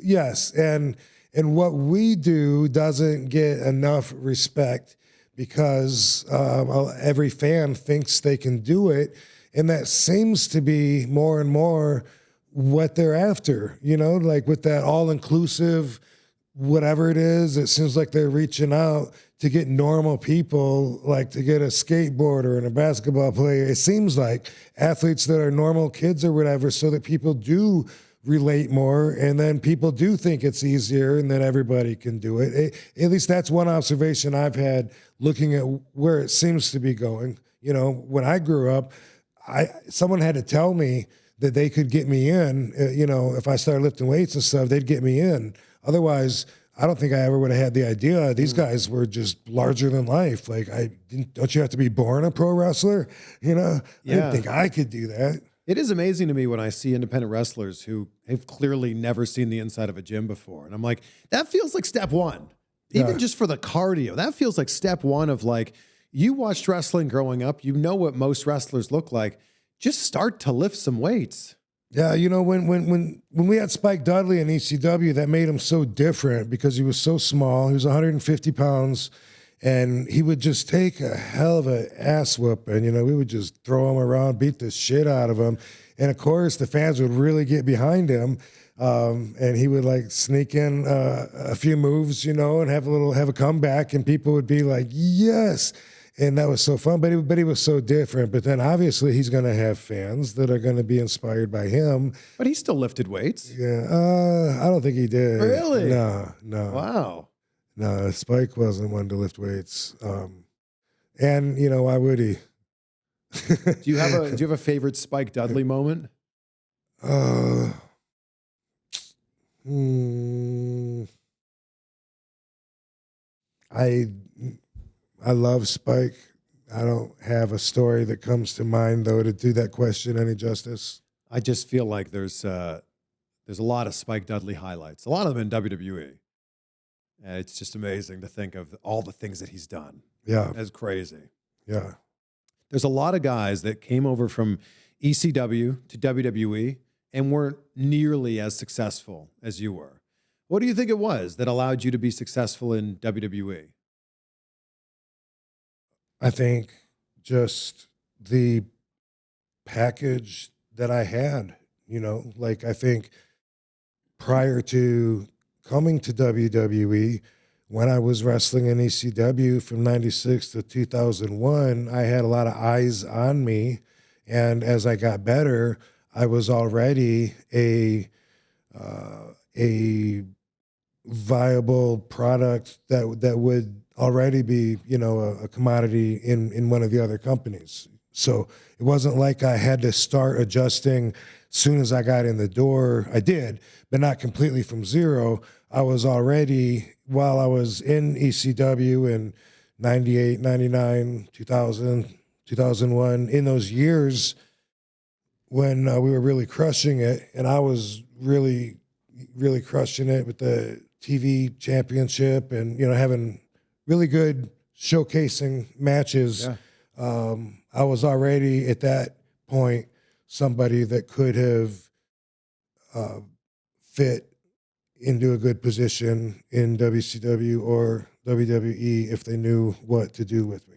Yes, and what we do doesn't get enough respect because every fan thinks they can do it, and that seems to be more and more what they're after, you know, like with that all-inclusive, whatever it is, it seems like they're reaching out to get normal people, like to get a skateboarder and a basketball player. It seems like athletes that are normal kids or whatever, so that people do relate more, and then people do think it's easier, and then everybody can do it. At least that's one observation I've had looking at where it seems to be going. You know, when I grew up, someone had to tell me that they could get me in, you know, if I started lifting weights and stuff, they'd get me in. Otherwise, I don't think I ever would have had the idea. These guys were just larger than life. Like, don't you have to be born a pro wrestler? You know, I didn't think I could do that. It is amazing to me when I see independent wrestlers who have clearly never seen the inside of a gym before. And I'm like, that feels like step one. Even just for the cardio, that feels like step one of like, you watched wrestling growing up, you know what most wrestlers look like. Just start to lift some weights. Yeah, you know, when we had Spike Dudley in ECW, that made him so different because he was so small. He was 150 pounds, and he would just take a hell of an ass whooping. You know, we would just throw him around, beat the shit out of him. And of course, the fans would really get behind him. And he would like sneak in a few moves, you know, and have a comeback, and people would be like, yes. And that was so fun, but he was so different. But then obviously he's going to have fans that are going to be inspired by him. But he still lifted weights. Yeah, I don't think he did. Really? No. Wow. No, Spike wasn't one to lift weights. And you know, why would he? Do you have a favorite Spike Dudley moment? I love Spike. I don't have a story that comes to mind, though, to do that question any justice. I just feel like there's a lot of Spike Dudley highlights, a lot of them in WWE. And it's just amazing to think of all the things that he's done. Yeah. That's crazy. Yeah. There's a lot of guys that came over from ECW to WWE and weren't nearly as successful as you were. What do you think it was that allowed you to be successful in WWE? I think just the package that I had, you know, like I think prior to coming to WWE, when I was wrestling in ECW from 96 to 2001, I had a lot of eyes on me. And as I got better, I was already a viable product that would already be, you know, a commodity in one of the other companies. So it wasn't like I had to start adjusting as soon as I got in the door. I did, but not completely from zero. I was already, while I was in ECW in 98, 99, 2000, 2001, in those years when we were really crushing it, and I was really crushing it with the TV championship and, you know, having really good showcasing matches. Yeah. I was already at that point somebody that could have fit into a good position in WCW or WWE if they knew what to do with me.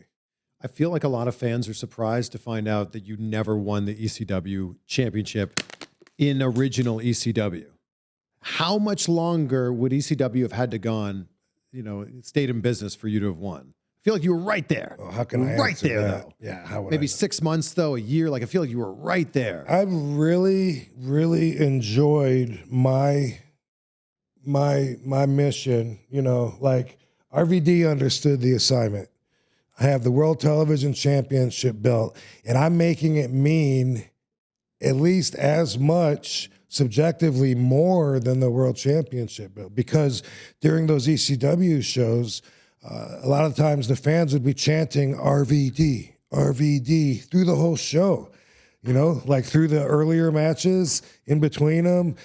I feel like a lot of fans are surprised to find out that you never won the ECW championship in original ECW. How much longer would ECW have had to gone, you know, stayed in business for you to have won? I feel like you were right there. Well, how can I right answer there, that? though? Yeah, how would Maybe I 6 months, though, a year. Like, I feel like you were right there. I really enjoyed my mission. You know, like RVD understood the assignment. I have the World Television Championship belt, and I'm making it mean at least as much, subjectively more than the World Championship belt. Because during those ECW shows, a lot of times the fans would be chanting RVD, RVD through the whole show. You know, like through the earlier matches, in between them,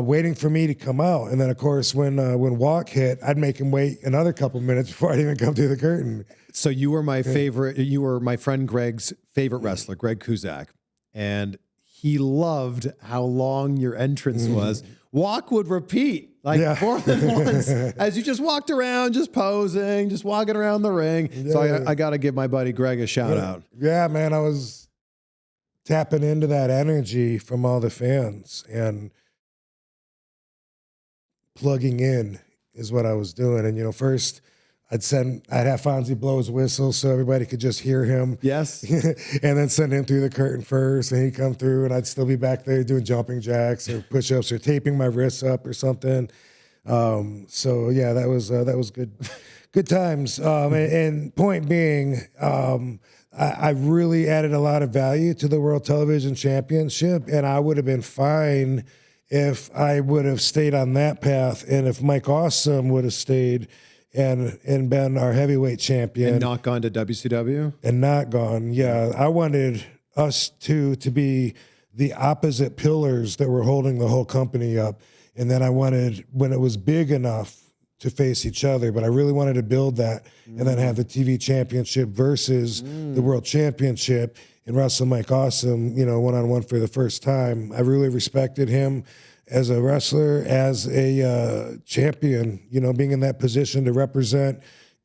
waiting for me to come out. And then, of course, when Walk hit, I'd make him wait another couple minutes before I'd even come through the curtain. So you were my favorite. You were my friend Greg's favorite wrestler, Greg Kuzak, and he loved how long your entrance was. Walk would repeat like more than once as you just walked around, just posing, just walking around the ring. Yeah. So I got to give my buddy Greg a shout out. Yeah, man, I was tapping into that energy from all the fans and plugging in is what I was doing. And, you know, first I'd have Fonzie blow his whistle so everybody could just hear him. Yes. And then send him through the curtain first, and he'd come through, and I'd still be back there doing jumping jacks or push-ups or taping my wrists up or something. So yeah, that was good times. And point being, I really added a lot of value to the World Television Championship, and I would have been fine if I would have stayed on that path, and if Mike Awesome would have stayed and been our heavyweight champion. And not gone to WCW? And not gone, yeah. I wanted us to be the opposite pillars that were holding the whole company up. And then I wanted, when it was big enough, to face each other. But I really wanted to build that and then have the TV championship versus the world championship and wrestle Mike Awesome, you know, one-on-one for the first time. I really respected him as a wrestler, as a champion, you know, being in that position to represent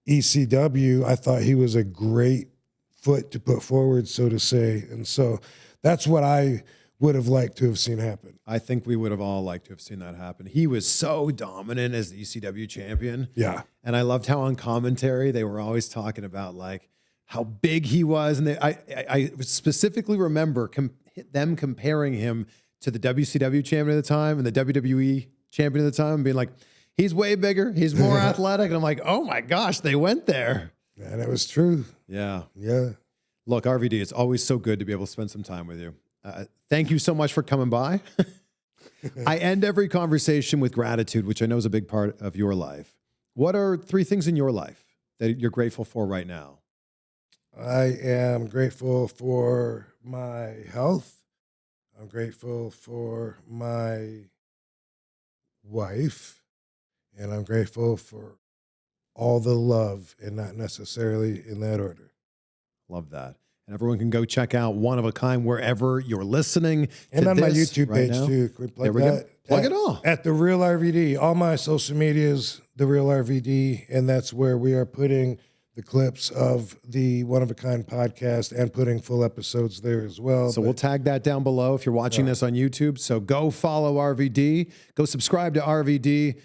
ECW. I thought he was a great foot to put forward, so to say. And so that's what I would have liked to have seen happen. I think we would have all liked to have seen that happen. He was so dominant as the ECW champion. Yeah. And I loved how on commentary, they were always talking about like how big he was. And I specifically remember them comparing him to the WCW champion at the time and the WWE champion at the time, and being like, he's way bigger, he's more athletic. And I'm like, oh my gosh, they went there. And it was true. Yeah. Yeah. Look, RVD, it's always so good to be able to spend some time with you. Thank you so much for coming by. I end every conversation with gratitude, which I know is a big part of your life. What are 3 things in your life that you're grateful for right now? I am grateful for my health. I'm grateful for my wife, and I'm grateful for all the love, and not necessarily in that order. Love that. And everyone can go check out One of a Kind wherever you're listening. And on my YouTube page, too. Can we plug that? Plug it all. At The Real RVD. All my social medias, The Real RVD, and that's where we are putting the clips of the One of a Kind podcast and putting full episodes there as well. So we'll tag that down below if you're watching this on YouTube. So go follow RVD. Go subscribe to RVD,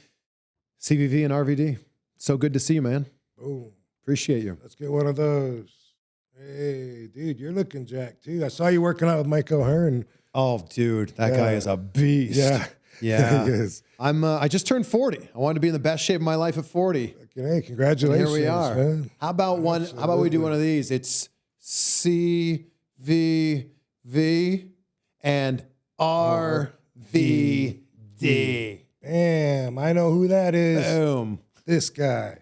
CVV and RVD. So good to see you, man. Boom. Appreciate you. Let's get one of those. Hey, dude, you're looking jacked too. I saw you working out with Mike O'Hearn. Oh, dude, that guy is a beast. Yeah. Yeah. He is. I just turned 40. I wanted to be in the best shape of my life at 40. Hey, congratulations. Here we are. Man. How about we do one of these? It's CVV and RVD. Damn, I know who that is. Boom. This guy.